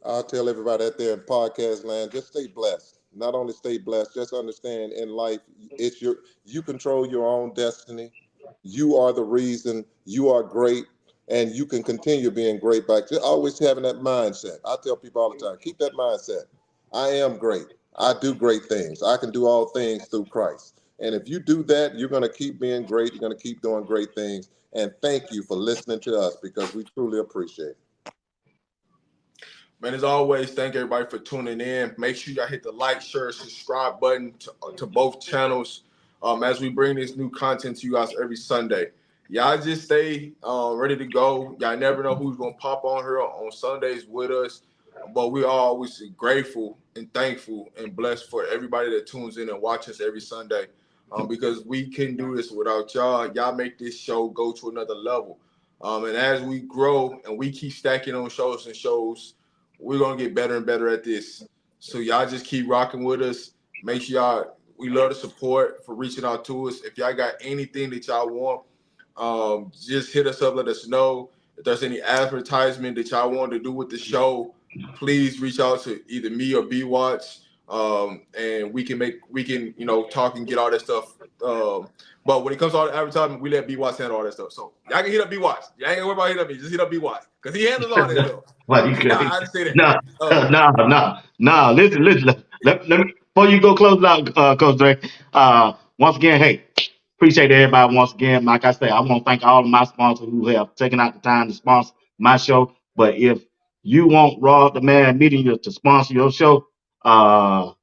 I'll tell everybody out there in podcast land, just stay blessed. Not only stay blessed, just understand in life, you control your own destiny. You are the reason. You are great, and you can continue being great by just always having that mindset. I tell people all the time, keep that mindset. I am great. I do great things. I can do all things through Christ. And if you do that, you're going to keep being great. You're going to keep doing great things. And thank you for listening to us because we truly appreciate it. Man, as always, thank everybody for tuning in. Make sure y'all hit the like, share, subscribe button to both channels as we bring this new content to you guys every Sunday. Y'all just stay ready to go. Y'all never know who's going to pop on here on Sundays with us. But we are always grateful and thankful and blessed for everybody that tunes in and watches every Sunday because we couldn't do this without y'all. Y'all make this show go to another level. And as we grow and we keep stacking on shows and shows, we're gonna get better and better at this. So y'all just keep rocking with us. Make sure y'all, we love the support for reaching out to us. If y'all got anything that y'all want, just hit us up, let us know. If there's any advertisement that y'all want to do with the show, please reach out to either me or BWatts. And we can talk and get all that stuff. But when it comes to all the advertisement, we let BWatts handle all that stuff. So y'all can hit up BWatts. Y'all ain't gonna worry about hitting up me. Just hit up BWatts because he handles all that stuff. Well, you I could. had to say that. No. Listen. Let me before you go close it out, Coach Dre. Once again, hey, appreciate everybody once again. Like I said, I want to thank all of my sponsors who have taken out the time to sponsor my show. But if you want Raw the Man Media to sponsor your show, to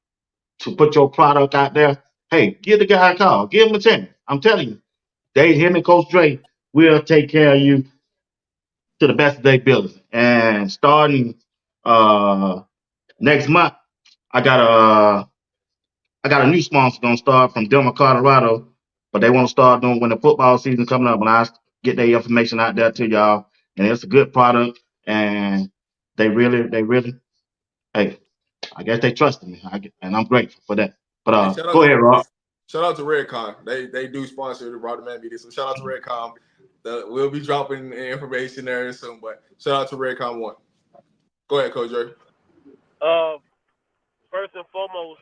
put your product out there, hey, give the guy a call. Give him a chance. I'm telling you, him and Coach Dre will take care of you to the best of their ability. And starting next month, I got a new sponsor gonna start from Denver, Colorado, but they want to start doing when the football season coming up. When I get their information out there to y'all, and it's a good product, and they really, hey, I guess they trusted me, and I'm grateful for that. But Hey, go ahead, Rob. shout out to Redcon. They do sponsor the RobDaManMedia. So shout out to Redcon. We'll be dropping information there soon. But shout out to Redcon One. Go ahead, Coach Dre. First and foremost,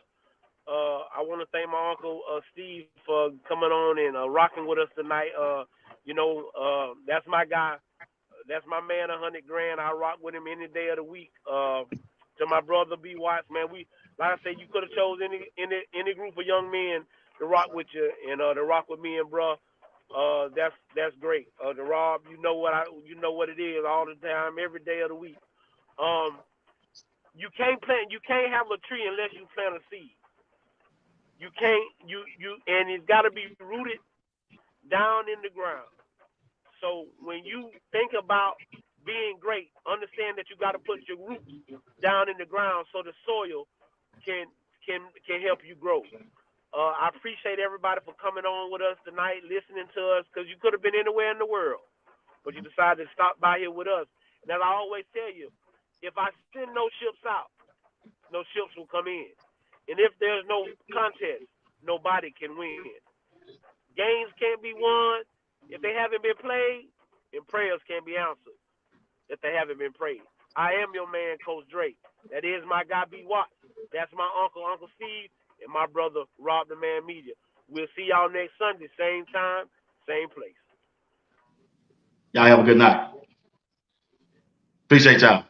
I want to thank my uncle Steve for coming on and rocking with us tonight. That's my guy. That's my man, 100 grand. I rock with him any day of the week. To my brother BWatts, man, we like I said, you could have chose any group of young men to rock with you and to rock with me and bro. That's great. To Rob, you know what it is all the time, every day of the week. You can't have a tree unless you plant a seed. You can't and it's got to be rooted down in the ground. So when you think about being great, understand that you got to put your roots down in the ground so the soil can help you grow. I appreciate everybody for coming on with us tonight, listening to us, because you could have been anywhere in the world, but you decided to stop by here with us. And as I always tell you, if I send no ships out, no ships will come in. And if there's no contest, nobody can win. Games can't be won if they haven't been played, and prayers can't be answered if they haven't been prayed. I am your man, Coach Drake. That is my guy, BWatts. That's my uncle, Uncle Steve, and my brother, RobDaManMedia. We'll see y'all next Sunday, same time, same place. Y'all have a good night. Appreciate y'all.